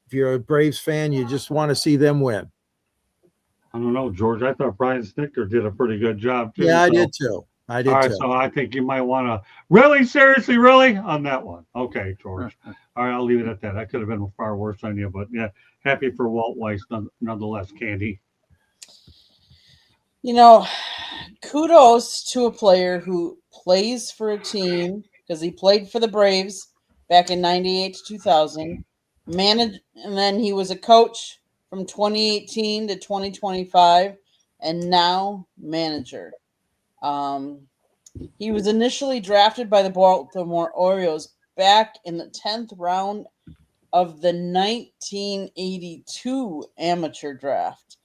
you're a Braves fan, you just want to see them win. I don't know, George. I thought Brian Snicker did a pretty good job too. Yeah, I so. did too. I did All right, too. so I think you might want to really seriously, really on that one. Okay, George. All right, I'll leave it at that. That could have been far worse on you, but yeah, happy for Walt Weiss nonetheless, Candy. Kudos to a player who plays for a team, because he played for the Braves back in 98 to 2000, and then he was a coach from 2018 to 2025, and now manager. He was initially drafted by the Baltimore Orioles back in the 10th round of the 1982 amateur draft.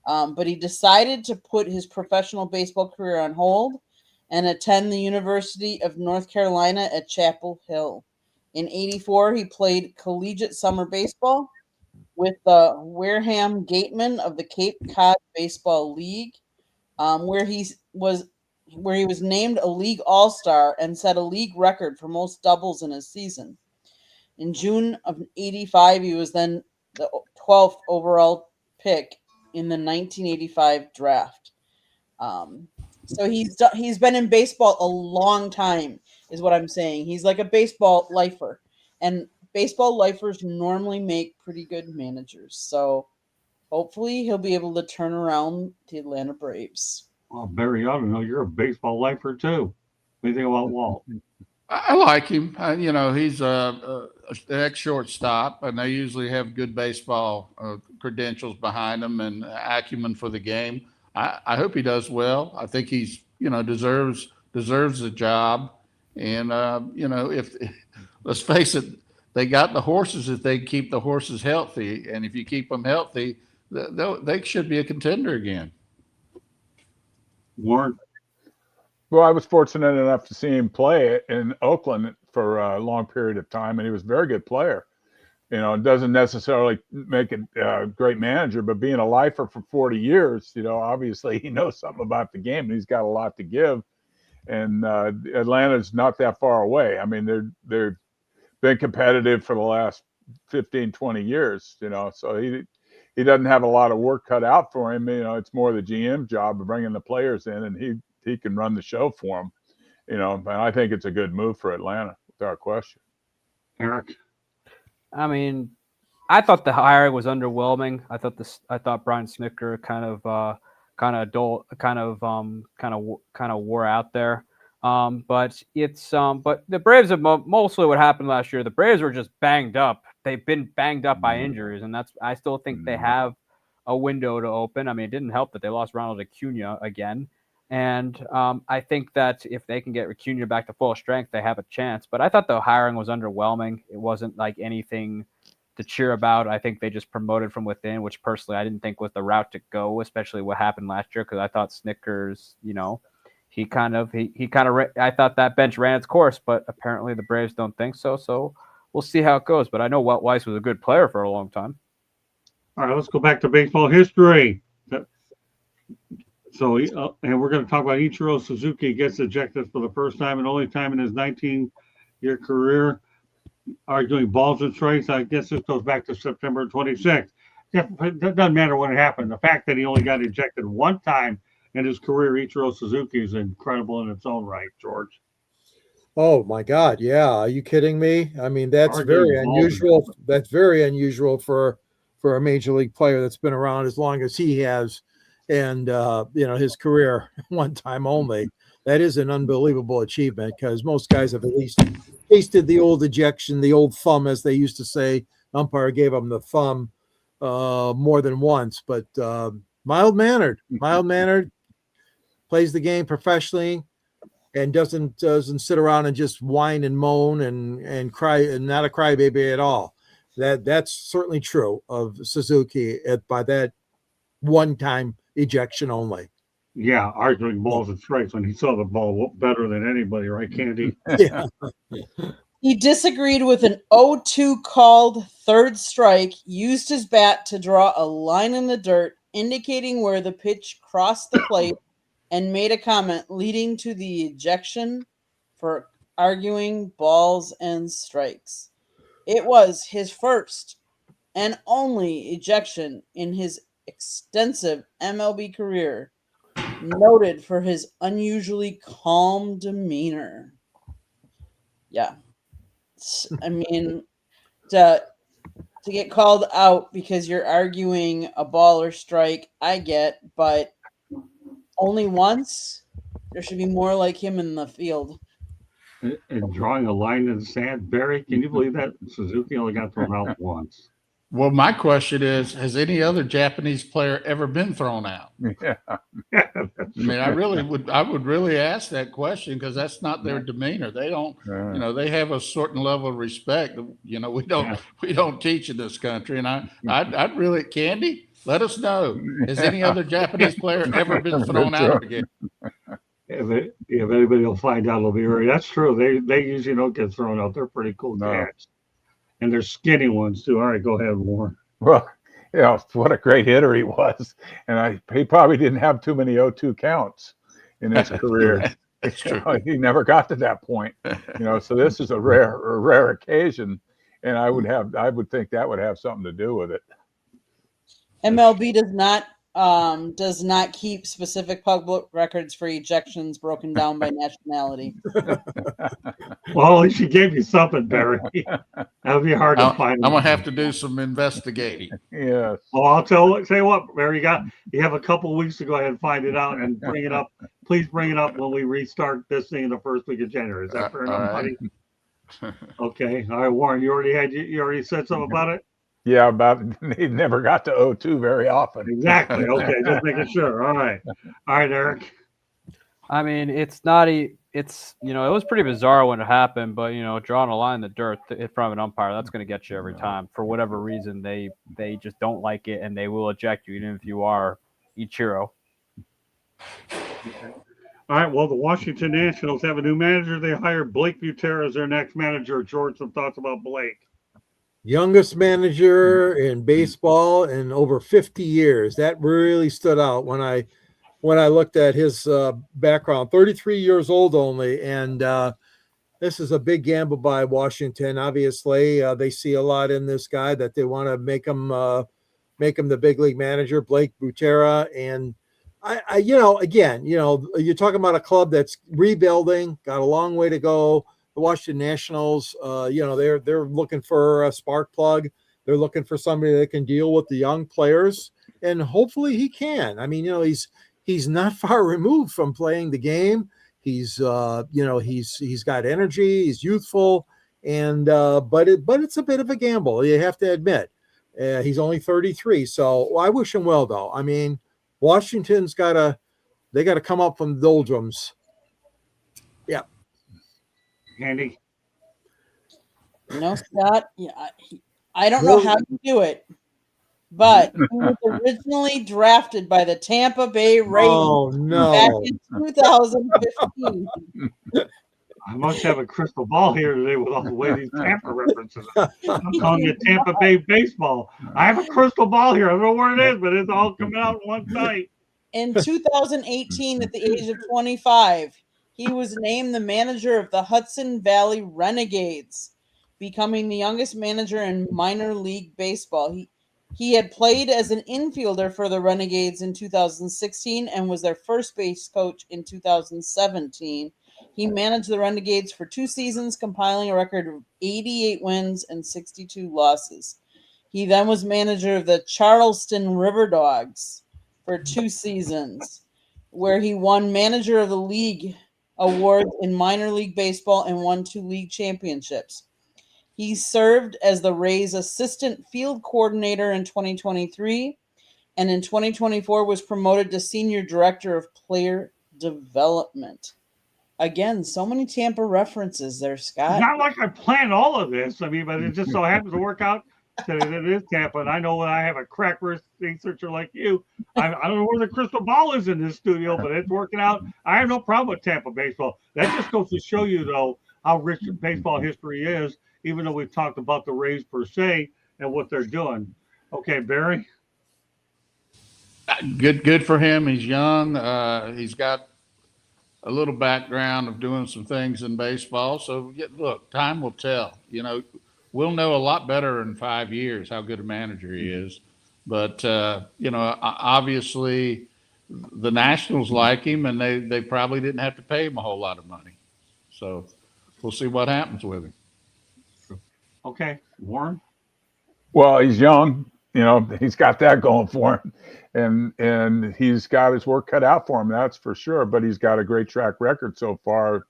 But he decided to put his professional baseball career on hold and attend the University of North Carolina at Chapel Hill. In 84, he played collegiate summer baseball with the Wareham Gatemen of the Cape Cod Baseball League, where he was named a league all-star and set a league record for most doubles in a season. In June of 85, he was then the 12th overall pick in the 1985 draft. So he's been in baseball a long time, is what I'm saying. He's like a baseball lifer, and baseball lifers normally make pretty good managers. So hopefully he'll be able to turn around the Atlanta Braves. Well, Barry, you ought to know you're a baseball lifer too. What do you think about Walt? I like him. He's an ex-shortstop, and they usually have good baseball credentials behind them and acumen for the game. I hope he does well. I think he's, deserves the job. And, if let's face it, they got the horses if they keep the horses healthy. And if you keep them healthy, they should be a contender again. Warren? Well, I was fortunate enough to see him play in Oakland for a long period of time, and he was a very good player. It doesn't necessarily make a great manager, but being a lifer for 40 years, obviously he knows something about the game, and he's got a lot to give. And Atlanta's not that far away. I mean, they've been competitive for the last 15, 20 years, so he doesn't have a lot of work cut out for him. It's more the GM job of bringing the players in, and he can run the show for them, and I think it's a good move for Atlanta, without question. Eric? I mean, I thought the hiring was underwhelming. I thought Brian Snicker kind of wore out there. But the Braves have mostly what happened last year. The Braves were just banged up. They've been banged up by injuries, and I still think they have a window to open. I mean, it didn't help that they lost Ronald Acuna again. And I think that if they can get Acuna back to full strength, they have a chance. But I thought the hiring was underwhelming. It wasn't like anything to cheer about. I think they just promoted from within, which personally I didn't think was the route to go, especially what happened last year, because I thought Snickers, I thought that bench ran its course, but apparently the Braves don't think so. So we'll see how it goes. But I know Walt Weiss was a good player for a long time. All right, let's go back to baseball history. So, and we're going to talk about Ichiro Suzuki gets ejected for the first time and only time in his 19-year career, arguing balls and strikes. I guess this goes back to September 26th. It doesn't matter when it happened. The fact that he only got ejected one time in his career, Ichiro Suzuki, is incredible in its own right, George. Oh my God! Yeah, are you kidding me? I mean, that's very unusual. That's very unusual for a major league player that's been around as long as he has. And his career one time only. That is an unbelievable achievement, because most guys have at least tasted the old ejection, the old thumb, as they used to say. Umpire gave him the thumb more than once, but mild-mannered, plays the game professionally, and doesn't sit around and just whine and moan and cry, and not a crybaby at all. That's certainly true of Suzuki by that one-time ejection only. Yeah, arguing balls and strikes when he saw the ball better than anybody, right, Candy? Yeah. He disagreed with an 0-2 called third strike, used his bat to draw a line in the dirt indicating where the pitch crossed the plate, and made a comment leading to the ejection for arguing balls and strikes. It was his first and only ejection in his extensive MLB career, noted for his unusually calm demeanor. Yeah. I mean, to get called out because you're arguing a ball or strike, I get, but only once. There should be more like him in the field. And drawing a line in the sand. Barry, can you believe that Suzuki only got thrown out once? Well, my question is, has any other Japanese player ever been thrown out? Yeah. I mean, I would really ask that question because that's not their demeanor. They don't, they have a certain level of respect. We don't teach in this country. And I'd really, Candy, let us know. Has any other Japanese player ever been thrown out again? If anybody will find out, it'll be right. That's true. They usually don't get thrown out. They're pretty cool cats. And they're skinny ones too. All right, go ahead, Warren. Well, what a great hitter he was. And he probably didn't have too many 0-2 counts in his career. That's true. He never got to that point. So this is a rare occasion. And I would think that would have something to do with it. MLB does not keep specific public records for ejections broken down by nationality. Well, at least she gave you something, Barry. That would be hard to find. I'm gonna have to do some investigating. Yes. Well, I'll tell you what, Barry. You have a couple of weeks to go ahead and find it out and bring it up. Please bring it up when we restart this thing in the first week of January. Is that fair enough, buddy? Okay. All right, Warren. You already said something about it. Yeah, he never got to 0-2 very often. Exactly. Okay, just making sure. All right, Eric. I mean, it was pretty bizarre when it happened, but drawing a line in the dirt in front of an umpire, that's going to get you every time. For whatever reason, they just don't like it, and they will eject you, even if you are Ichiro. Okay. All right. Well, the Washington Nationals have a new manager. They hired Blake Butera as their next manager. George, some thoughts about Blake? Youngest manager in baseball in over 50 years. That really stood out when I looked at his background. 33 years old only, and this is a big gamble by Washington. Obviously, they see a lot in this guy that they want to make him the big league manager, Blake Butera. And you're talking about a club that's rebuilding, got a long way to go. The Washington Nationals, they're looking for a spark plug. They're looking for somebody that can deal with the young players, and hopefully he can. I mean, he's not far removed from playing the game. He's he's got energy. He's youthful, and but it's a bit of a gamble. You have to admit. He's only 33, so I wish him well, though. I mean, Washington's got to come up from the doldrums. Yeah. Andy? Scott. Yeah, I don't know how you do it, but he was originally drafted by the Tampa Bay Rays back in 2015. I must have a crystal ball here today with all the way these Tampa references are. I'm calling it Tampa Bay baseball. I have a crystal ball here. I don't know where it is, but it's all coming out one night. In 2018, at the age of 25, he was named the manager of the Hudson Valley Renegades, becoming the youngest manager in minor league baseball. He had played as an infielder for the Renegades in 2016 and was their first base coach in 2017. He managed the Renegades for 2 seasons, compiling a record of 88 wins and 62 losses. He then was manager of the Charleston River Dogs for 2 seasons, where he won Manager of the League awards in minor league baseball and won 2 league championships. He served as the Rays assistant field coordinator in 2023, and in 2024 was promoted to senior director of player development. Again, so many Tampa references there, Scott. It's not like I planned all of this. I mean, but it just so happens to work out said it is Tampa. And I know when I have a crack researcher like you, I don't know where the crystal ball is in this studio, but it's working out. I have no problem with Tampa baseball. That just goes to show you, though, how rich baseball history is, even though we've talked about the Rays per se and what they're doing. Okay, Barry. Good for him. He's young. He's got a little background of doing some things in baseball. So yeah, look, time will tell. We'll know a lot better in 5 years how good a manager he is. But obviously, the Nationals like him, and they probably didn't have to pay him a whole lot of money. So we'll see what happens with him. Okay, Warren. Well, he's young. He's got that going for him, and he's got his work cut out for him. That's for sure. But he's got a great track record so far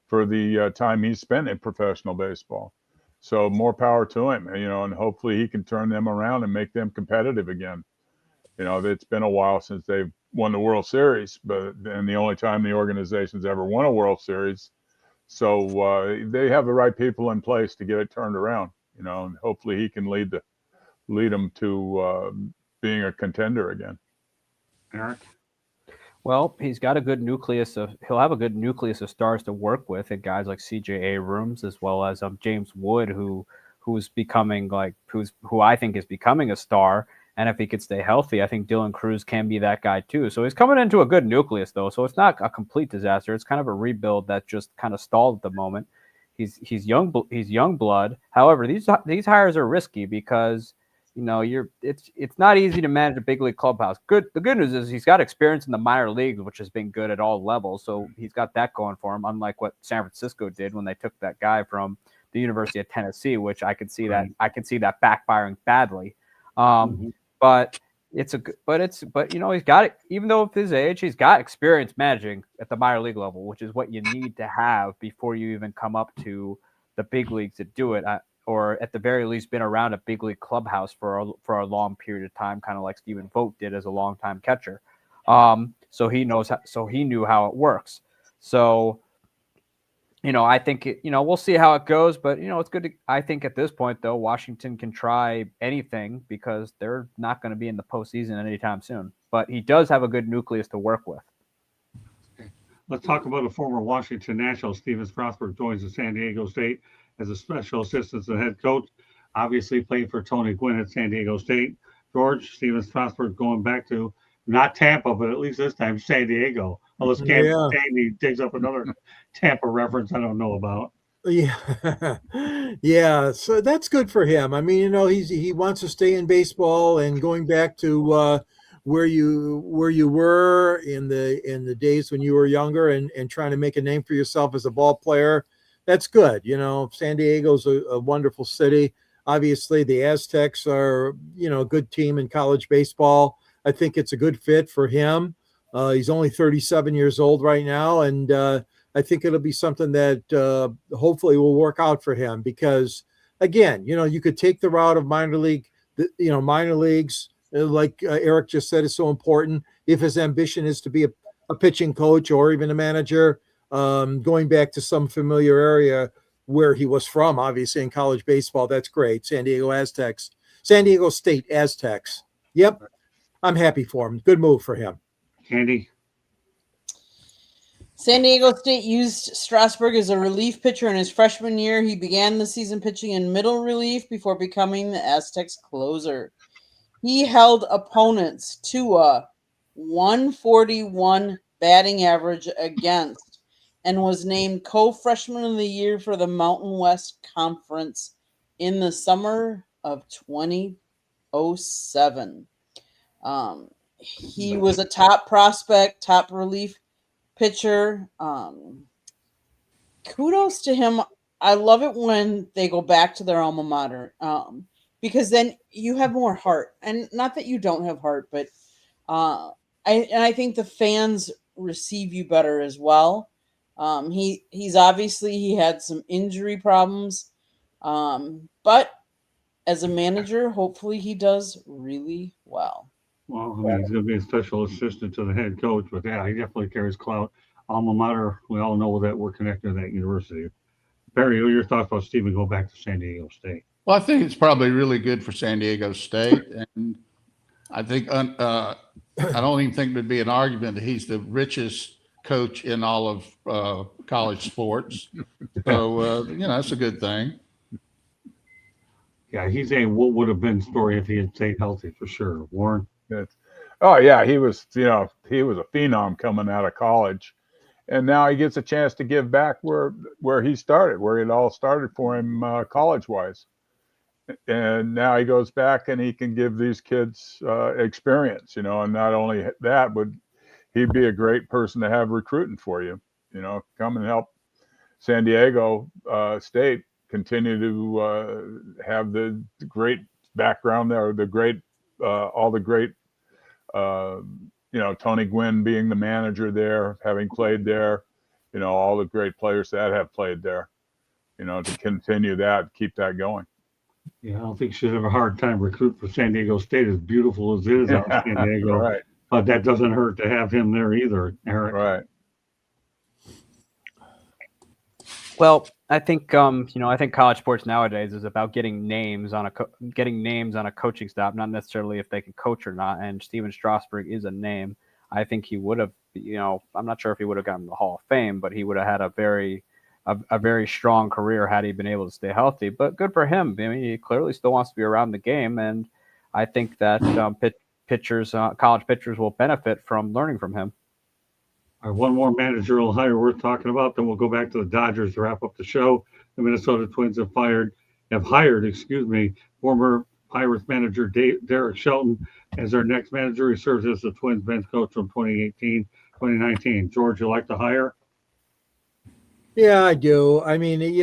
for the time he's spent in professional baseball. So more power to him. And hopefully he can turn them around and make them competitive again. It's been a while since they've won the World Series, and the only time the organization's ever won a World Series. So they have the right people in place to get it turned around. And hopefully he can lead them to being a contender again. Eric. Well, he'll have a good nucleus of stars to work with, and guys like C.J. Abrams as well as James Wood, who I think is becoming a star. And if he could stay healthy, I think Dylan Cruz can be that guy too. So he's coming into a good nucleus, though. So it's not a complete disaster. It's kind of a rebuild that just kind of stalled at the moment. He's young blood. However, these hires are risky because it's not easy to manage a big league clubhouse. The good news is he's got experience in the minor leagues, which has been good at all levels. So he's got that going for him, unlike what San Francisco did when they took that guy from the University of Tennessee, which I could see that backfiring badly. But he's got it. Even though at his age, he's got experience managing at the minor league level, which is what you need to have before you even come up to the big leagues to do it. Or at the very least been around a big league clubhouse for a long period of time, kind of like Stephen Vogt did as a longtime catcher. So he knew how it works. So, I think we'll see how it goes, but it's good I think at this point though, Washington can try anything because they're not going to be in the postseason anytime soon, but he does have a good nucleus to work with. Let's talk about a former Washington National. Steven Strasburg joins the San Diego State as a special assistant to the head coach. Obviously played for Tony Gwynn at San Diego State. George, Steven Strasburg going back to not Tampa, but at least this time San Diego. Unless Candy digs up another Tampa reference I don't know about. Yeah. Yeah. So that's good for him. I mean, he wants to stay in baseball, and going back to where you were in the days when you were younger and trying to make a name for yourself as a ball player. That's good. San Diego's a wonderful city. Obviously, the Aztecs are, a good team in college baseball. I think it's a good fit for him. He's only 37 years old right now, and I think it'll be something that hopefully will work out for him because, again, you could take the route of minor leagues, like Eric just said, is so important. If his ambition is to be a pitching coach or even a manager, going back to some familiar area where he was from, obviously in college baseball, that's great. San Diego State Aztecs. Yep. I'm happy for him. Good move for him. Candy. San Diego State used Strasburg as a relief pitcher in his freshman year. He began the season pitching in middle relief before becoming the Aztecs closer. He held opponents to a 141 batting average against and was named co-freshman of the year for the Mountain West Conference in the summer of 2007. He was a top prospect, top relief pitcher. Kudos to him. I love it when they go back to their alma mater because then you have more heart. And not that you don't have heart, but I think the fans receive you better as well. He's obviously he had some injury problems, but as a manager, hopefully he does really well. Well, I mean, he's going to be a special assistant to the head coach, but yeah, he definitely carries clout. Alma mater, we all know that we're connected to that university. Barry, what are your thoughts about Stephen going back to San Diego State? Well, I think it's probably really good for San Diego State, and I think I don't even think there'd be an argument that he's the richest coach in all of college sports. So that's a good thing. Yeah, he's saying what would have been the story if he had stayed healthy for sure. Warren. Oh yeah, he was a phenom coming out of college, and now he gets a chance to give back where he started, where it all started for him college wise. And now he goes back and he can give these kids experience, and not only that, but he'd be a great person to have recruiting for you, come and help San Diego State continue to have the great background there, the great, all the great, Tony Gwynn being the manager there, having played there, all the great players that have played there, to continue that, keep that going. Yeah, I don't think she'd have a hard time recruiting for San Diego State, as beautiful as it is out in San Diego. Right. But that doesn't hurt to have him there either, Eric. Right. Well, I think I think college sports nowadays is about getting names on a coaching staff, not necessarily if they can coach or not. And Steven Strasburg is a name. I think he would have, I'm not sure if he would have gotten the Hall of Fame, but he would have had a very strong career had he been able to stay healthy. But good for him. I mean, he clearly still wants to be around the game, and I think that college pitchers will benefit from learning from him. All right, one more managerial hire worth talking about, then we'll go back to the Dodgers to wrap up the show. The Minnesota Twins have hired, former Pirates manager Derek Shelton as their next manager. He serves as the Twins bench coach from 2018-2019. George, you like the hire? Yeah, I do. I mean, he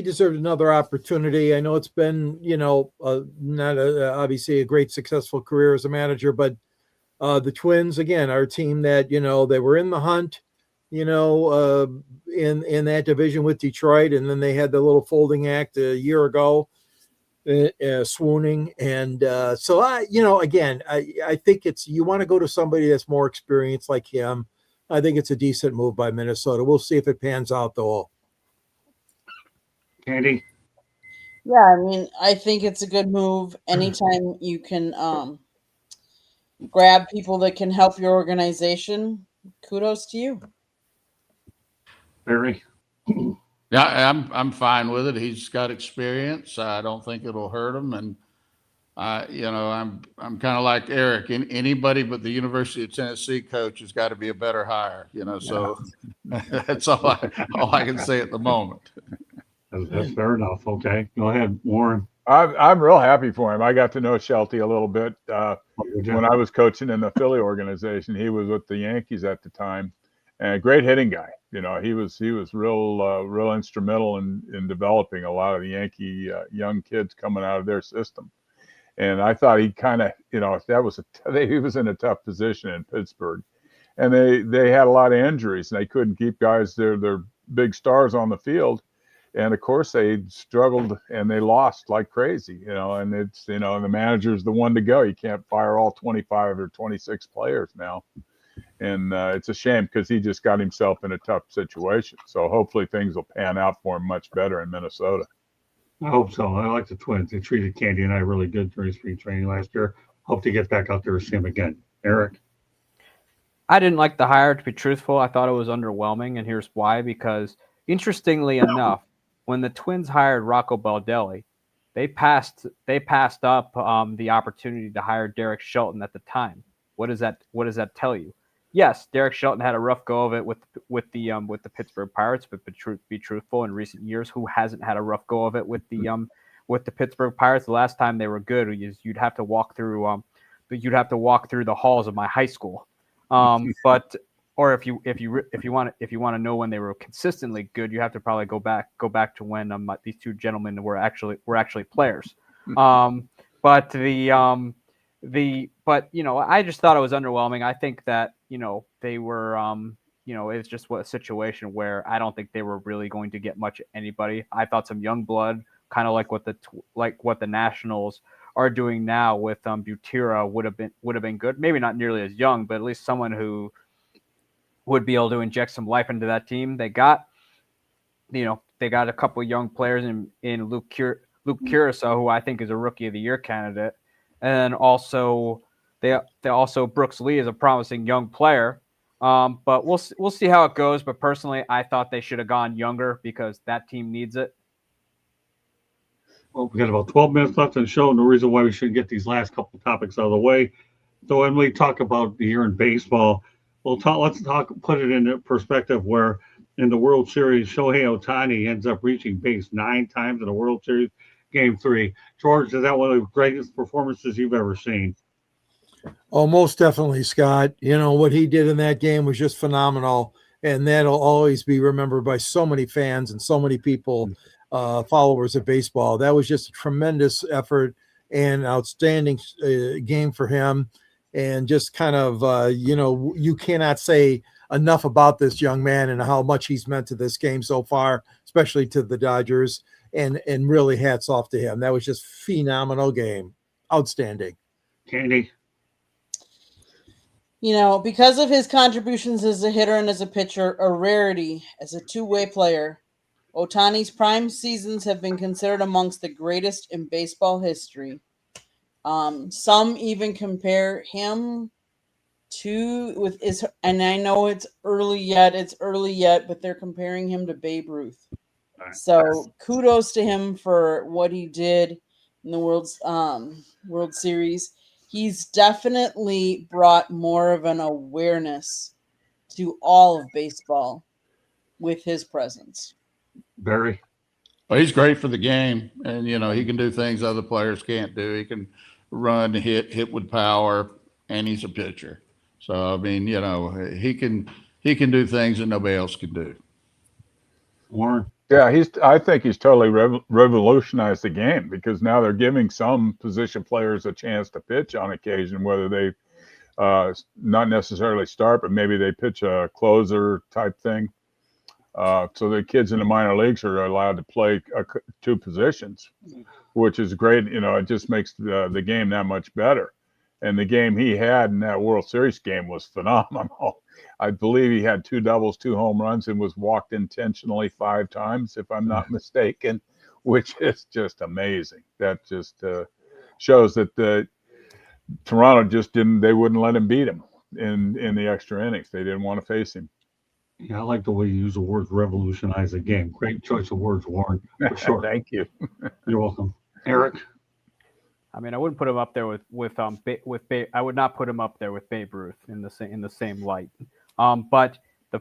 deserved another opportunity. I know it's been, not obviously a great successful career as a manager, but the Twins, again, are a team that, they were in the hunt, in that division with Detroit. And then they had the little folding act a year ago, swooning. And so I think you want to go to somebody that's more experienced like him. I think it's a decent move by Minnesota. We'll see if it pans out, though. Candy? Yeah, I mean, I think it's a good move. Anytime you can grab people that can help your organization, kudos to you. Barry? Yeah, I'm fine with it. He's got experience. I don't think it'll hurt him, and I'm kind of like Eric. Anybody but the University of Tennessee coach has got to be a better hire. So that's all I can say at the moment. That's fair enough. Okay, go ahead, Warren. I'm real happy for him. I got to know Shelty a little bit when I was coaching in the Philly organization. He was with the Yankees at the time, and a great hitting guy. He was real instrumental in developing a lot of the Yankee young kids coming out of their system. And I thought he kind of, he was in a tough position in Pittsburgh, and they had a lot of injuries, and they couldn't keep guys their big stars on the field. And of course they struggled and they lost like crazy, and it's, and the manager's the one to go. You can't fire all 25 or 26 players now. And it's a shame because he just got himself in a tough situation. So hopefully things will pan out for him much better in Minnesota. I hope so. I like the Twins. They treated Candy and I really good during spring training last year. Hope to get back out there to see him again. Eric? I didn't like the hire, to be truthful. I thought it was underwhelming, and here's why. Because interestingly enough, when the Twins hired Rocco Baldelli, they passed up the opportunity to hire Derek Shelton at the time. What does that tell you? Yes, Derek Shelton had a rough go of it with the Pittsburgh Pirates, but be truthful, in recent years, who hasn't had a rough go of it with the Pittsburgh Pirates? The last time they were good, you'd have to walk through the halls of my high school. Or if you want to know when they were consistently good, you have to probably go back to when these two gentlemen were actually players. But I just thought it was underwhelming. I think that they were it's just a situation where I don't think they were really going to get much anybody. I thought some young blood, kind of like what the Nationals are doing now with Butera would have been good. Maybe not nearly as young, but at least someone who would be able to inject some life into that team. They got a couple of young players in Luke Luke Curacao, who I think is a Rookie of the Year candidate, and also they also Brooks Lee is a promising young player. But we'll see how it goes. But personally, I thought they should have gone younger because that team needs it. Well, we got about 12 minutes left in the show, and the reason why we should get these last couple topics out of the way. So when we talk about the year in baseball, let's put it in perspective where in the World Series, Shohei Ohtani ends up reaching base 9 times in the World Series, Game 3. George, is that one of the greatest performances you've ever seen? Oh, most definitely, Scott. You know, what he did in that game was just phenomenal. And that'll always be remembered by so many fans and so many people, followers of baseball. That was just a tremendous effort and outstanding game for him. And just kind of, you cannot say enough about this young man and how much he's meant to this game so far, especially to the Dodgers. And really hats off to him. That was just phenomenal game. Outstanding. Candy? You know, because of his contributions as a hitter and as a pitcher, a rarity as a two-way player, Ohtani's prime seasons have been considered amongst the greatest in baseball history. Some even compare him and I know it's early yet, but they're comparing him to Babe Ruth. So kudos to him for what he did in the World Series. He's definitely brought more of an awareness to all of baseball with his presence. Barry? Well, he's great for the game, and he can do things other players can't do. He can run, hit with power, and he's a pitcher. So I mean, he can do things that nobody else can do. Warren? Yeah, I think he's totally revolutionized the game because now they're giving some position players a chance to pitch on occasion, whether they not necessarily start, but maybe they pitch a closer type thing. So the kids in the minor leagues are allowed to play 2 positions, which is great. It just makes the game that much better. And the game he had in that World Series game was phenomenal. I believe he had 2 doubles, 2 home runs, and was walked intentionally 5 times, if I'm not mistaken, which is just amazing. That just shows that Toronto they wouldn't let him beat him in the extra innings. They didn't want to face him. Yeah, I like the way you use the words revolutionize the game. Great choice of words, Warren, for sure. Thank you. You're welcome. Eric? I mean, I wouldn't put him up there with Babe. I would not put him up there with Babe Ruth in the same light. But he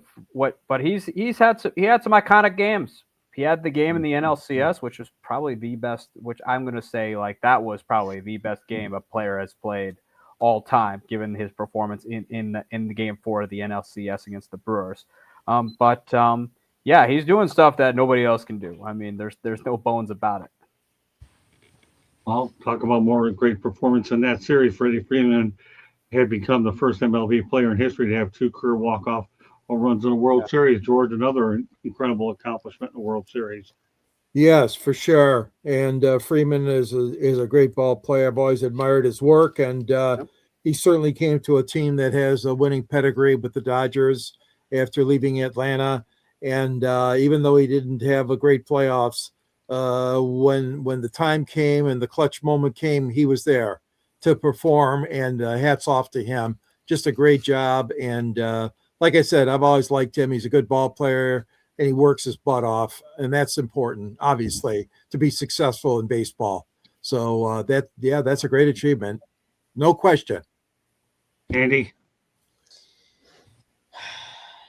had some iconic games. He had the game in the NLCS, which was probably the best. Which I'm going to say that was probably the best game a player has played all time, given his performance in the game 4 of the NLCS against the Brewers. Yeah, he's doing stuff that nobody else can do. I mean, there's no bones about it. Well, talk about more great performance in that series. Freddie Freeman had become the first MLB player in history to have 2 career walk-off home runs in the World Series. George, another incredible accomplishment in the World Series. Yes, for sure. And Freeman is a great ball player. I've always admired his work, and he certainly came to a team that has a winning pedigree with the Dodgers after leaving Atlanta. And even though he didn't have a great playoffs, when the time came and the clutch moment came, he was there to perform, and hats off to him. Just a great job. And like I said, I've always liked him. He's a good ball player, and he works his butt off, and that's important, obviously, to be successful in baseball. So that's a great achievement. No question. Andy?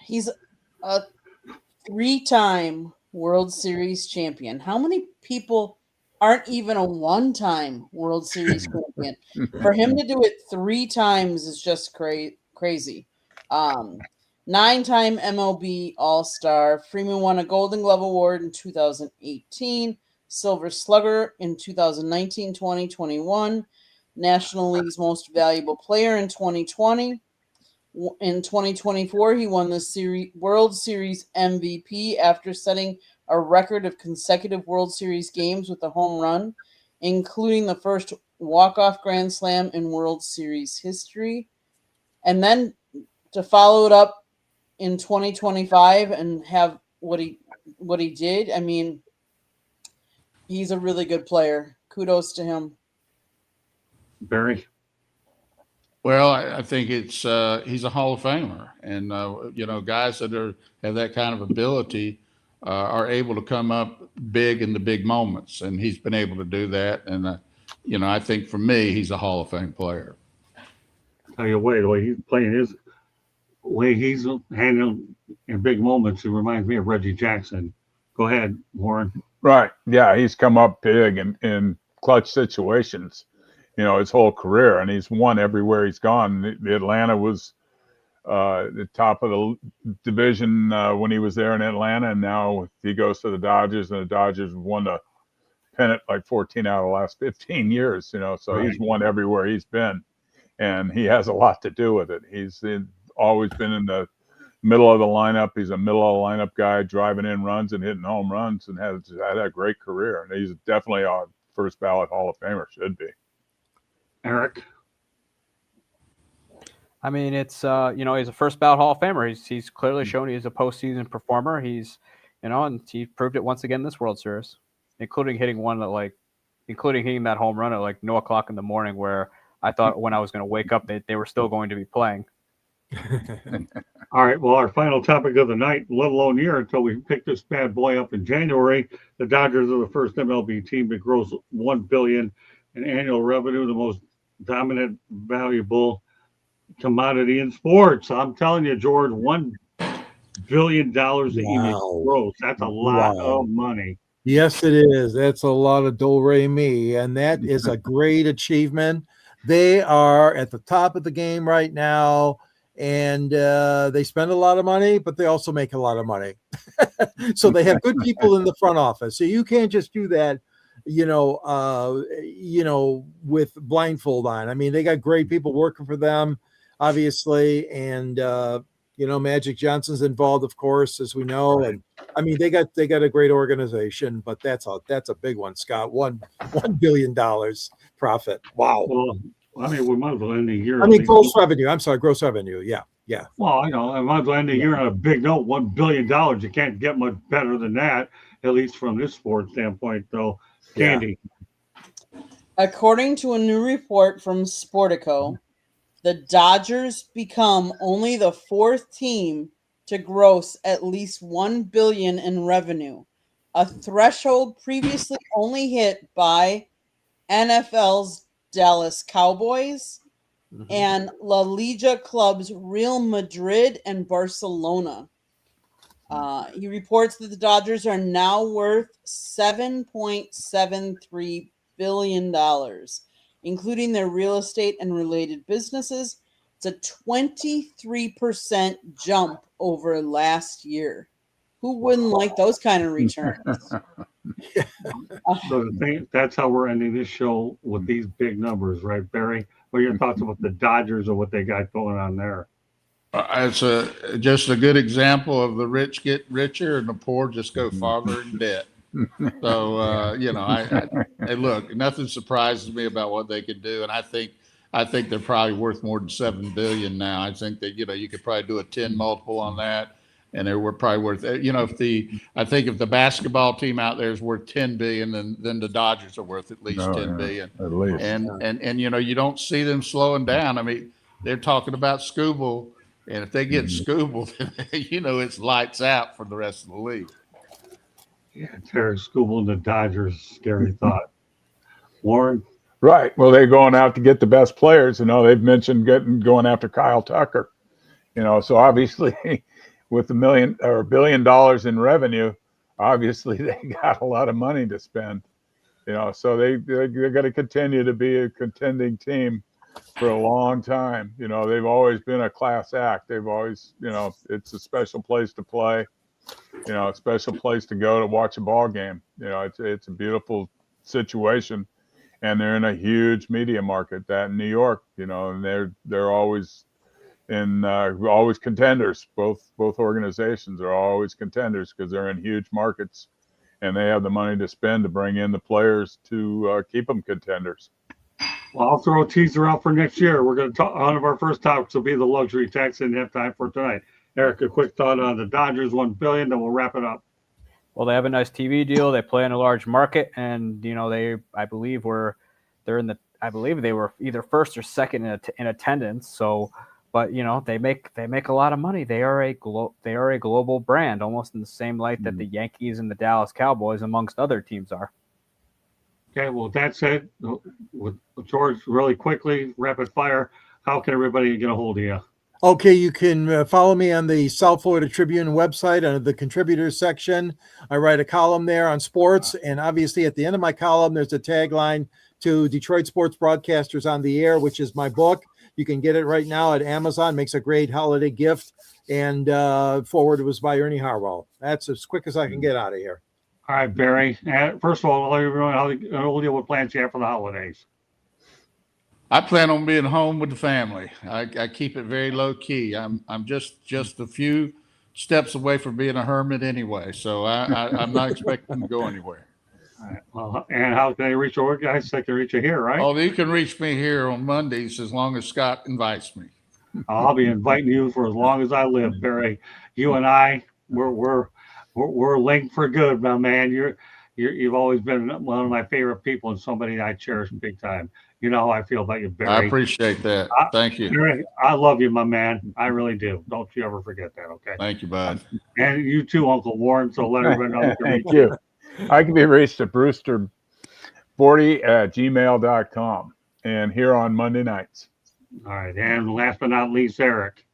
He's a 3-time World Series champion. How many people aren't even a 1-time World Series champion? For him to do it 3 times is just crazy. 9-time MLB All-Star. Freeman won a Golden Glove Award in 2018, Silver Slugger in 2019, 2021, National League's Most Valuable Player in 2020. In 2024, he won the World Series MVP after setting a record of consecutive World Series games with a home run, including the first walk-off grand slam in World Series history. And then to follow it up in 2025 and have what he did, I mean, He's a really good player. Kudos to him. Barry? Well, I think it's he's a Hall of Famer, and guys that have that kind of ability are able to come up big in the big moments, and he's been able to do that. And I think for me, he's a Hall of Fame player. Tell you what, the way he's playing his way he's handling in big moments, it reminds me of Reggie Jackson. Go ahead, Warren. Right. Yeah, he's come up big in clutch situations, his whole career, and he's won everywhere he's gone. The Atlanta was the top of the division when he was there in Atlanta, and now he goes to the Dodgers, and the Dodgers won the pennant like 14 out of the last 15 years, so Right. He's won everywhere he's been, and he has a lot to do with it. He's always been in the middle of the lineup. He's a middle of the lineup guy, driving in runs and hitting home runs, and has had a great career. And he's definitely a first ballot Hall of Famer, should be. Eric? I mean, it's he's a first ballot Hall of Famer. He's clearly shown he's a postseason performer. He's and he proved it once again in this World Series, including hitting that home run at like 0:00 in the morning, where I thought when I was going to wake up they were still going to be playing. All right. Well, our final topic of the night, let alone year, until we pick this bad boy up in January. The Dodgers are the first MLB team to gross $1 billion in annual revenue, the most dominant, valuable commodity in sports. I'm telling you, George, $1 billion that you make gross. That's a lot of money. Yes, it is. That's a lot of do-re-mi, and that is a great achievement. They are at the top of the game right now, and they spend a lot of money, but they also make a lot of money. So they have good people in the front office. So you can't just do that, with blindfold on. I mean, they got great people working for them, obviously, and Magic Johnson's involved, of course, as we know. And I mean, they got a great organization, but that's a big one, Scott. $1 billion profit. Wow. Well, I mean, we might as well end the year. I mean, gross revenue. I'm sorry, gross revenue. Yeah. Well, I know. I might as well end the year on a big note. $1 billion. You can't get much better than that, at least from this sports standpoint, though. Candy. According to a new report from Sportico, the Dodgers become only the fourth team to gross at least $1 billion in revenue, a threshold previously only hit by NFL's Dallas Cowboys and La Liga clubs Real Madrid and Barcelona. He reports that the Dodgers are now worth $7.73 billion, including their real estate and related businesses. It's a 23% jump over last year. Who wouldn't like those kind of returns? So that's how we're ending this show with these big numbers, right, Barry? What are your thoughts about the Dodgers and what they got going on there? It's just a good example of the rich get richer and the poor just go farther in debt. So I look, nothing surprises me about what they can do, and I think they're probably worth more than $7 billion now. I think that you could probably do a 10 multiple on that. And they were probably worth, if the basketball team out there is worth $10 billion, then the Dodgers are worth at least $10 billion. At least. And you don't see them slowing down. I mean, they're talking about Scooble, and if they get Scooble, it's lights out for the rest of the league. Yeah, Terry Scooble and the Dodgers, scary thought. Warren? Right. Well, they're going out to get the best players. They've mentioned going after Kyle Tucker. So obviously. With $1 billion in revenue, obviously they got a lot of money to spend, so they're going to continue to be a contending team for a long time. They've always been a class act. They've always, it's a special place to play, a special place to go to watch a ball game. It's a beautiful situation, and they're in a huge media market that in New York, and they're always always contenders. Both organizations are always contenders because they're in huge markets, and they have the money to spend to bring in the players to keep them contenders. Well, I'll throw a teaser out for next year. We're going to talk. One of our first topics will be the luxury tax. Didn't have time for tonight. Eric, a quick thought on the Dodgers $1 billion, then we'll wrap it up. Well, they have a nice TV deal. They play in a large market, and I believe they were either first or second in attendance. So, but they make a lot of money. They are a global brand, almost in the same light that the Yankees and the Dallas Cowboys, amongst other teams, are. Okay, well, that said, with George, really quickly, rapid fire, how can everybody get a hold of you? Okay, you can follow me on the South Florida Tribune website under the contributors section. I write a column there on sports, and obviously at the end of my column, there's a tagline to Detroit Sports Broadcasters on the Air, which is my book. You can get it right now at Amazon. Makes a great holiday gift, and forward was by Ernie Harwell. That's as quick as I can get out of here. All right, Barry. First of all, I'll let everyone know what plans you have for the holidays. I plan on being home with the family. I keep it very low key. I'm just a few steps away from being a hermit anyway, so I'm not expecting to go anywhere. All right. Well, and how can they reach you, guys? They can reach you here, right? Oh, you can reach me here on Mondays as long as Scott invites me. I'll be inviting you for as long as I live, Barry. You and I, we're linked for good, my man. You've always been one of my favorite people and somebody I cherish big time. You know how I feel about you, Barry. I appreciate that. Thank you. Barry, I love you, my man. I really do. Don't you ever forget that, okay? Thank you, bud. And you too, Uncle Warren. So let everybody know. Thank you. I can be reached at brewster40@gmail.com and here on Monday nights. All right. And last but not least, Eric.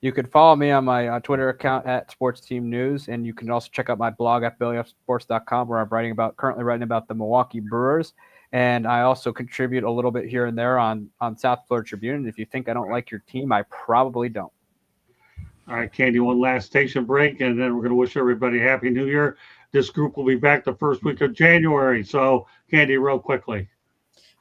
You can follow me on my Twitter account at Sports Team News, and you can also check out my blog at bellyupsports.com, where I'm currently writing about the Milwaukee Brewers. And I also contribute a little bit here and there on South Florida Tribune. And if you think I don't like your team, I probably don't. All right, Candy, one last station break, and then we're going to wish everybody Happy New Year. This group will be back the first week of January. So, Candy, real quickly.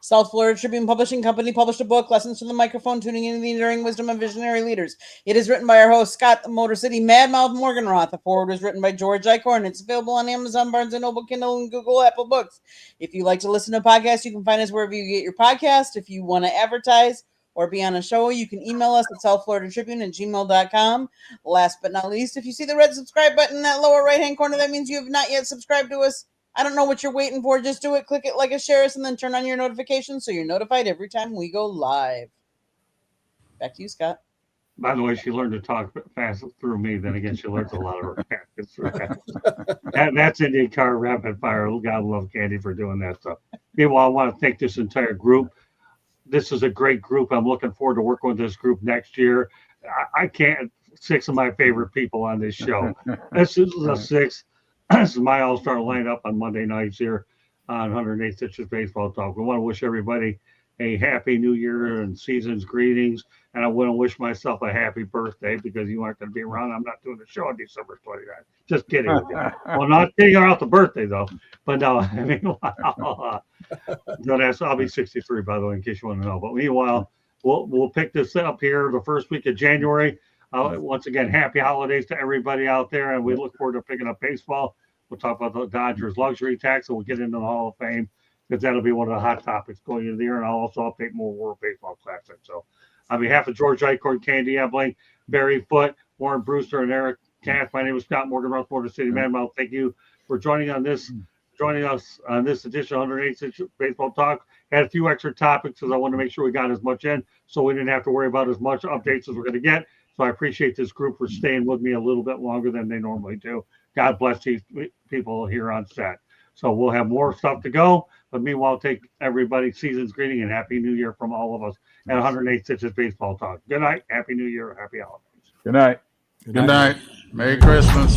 South Florida Tribune Publishing Company published a book, Lessons from the Microphone, Tuning into the Enduring Wisdom of Visionary Leaders. It is written by our host, Scott the Motor City Madmouth Morganroth. The foreword was written by George Eichhorn. It's available on Amazon, Barnes & Noble, Kindle, and Google Apple Books. If you like to listen to podcasts, you can find us wherever you get your podcast. If you want to advertise or be on a show, you can email us at southfloridatribune@gmail.com. Last but not least, if you see the red subscribe button in that lower right-hand corner, that means you have not yet subscribed to us. I don't know what you're waiting for. Just do it. Click it, like it, share us, and then turn on your notifications so you're notified every time we go live. Back to you, Scott. By the way, she learned to talk fast through me. Then again, she learns a lot of her that's IndyCar Rapid Fire. God love Candy for doing that stuff. Meanwhile, I want to thank this entire group. This is a great group. I'm looking forward to working with this group next year. I can't. 6 of my favorite people on this show. This is the 6th. This is my all-star lineup on Monday nights here on 108 Stitches Baseball Talk. We want to wish everybody a happy new year and season's greetings. And I want to wish myself a happy birthday because you aren't going to be around. I'm not doing the show on December 29th. Just kidding with you. Well, not taking out the birthday, though. But no, I mean, I'll be 63, by the way, in case you want to know. But meanwhile, we'll pick this up here the first week of January. Once again, happy holidays to everybody out there, and we look forward to picking up baseball. We'll talk about the Dodgers luxury tax, and we'll get into the Hall of Fame because that'll be one of the hot topics going into the year, and I'll also update more World Baseball Classic. So on behalf of George Eichhorn, Candy Ebling, Barry Foote, Warren Brewster, and Eric Katz, my name is Scott Morganroth, Motor City Madmouth. Thank you for joining us on this edition of 108 Baseball Talk. Had a few extra topics because I wanted to make sure we got as much in so we didn't have to worry about as much updates as we're going to get. So I appreciate this group for staying with me a little bit longer than they normally do. God bless these people here on set. So we'll have more stuff to go. But meanwhile, take everybody season's greeting and Happy New Year from all of us at 108 Stitches Baseball Talk. Good night. Happy New Year. Happy holidays. Good night. Good night. Merry Christmas.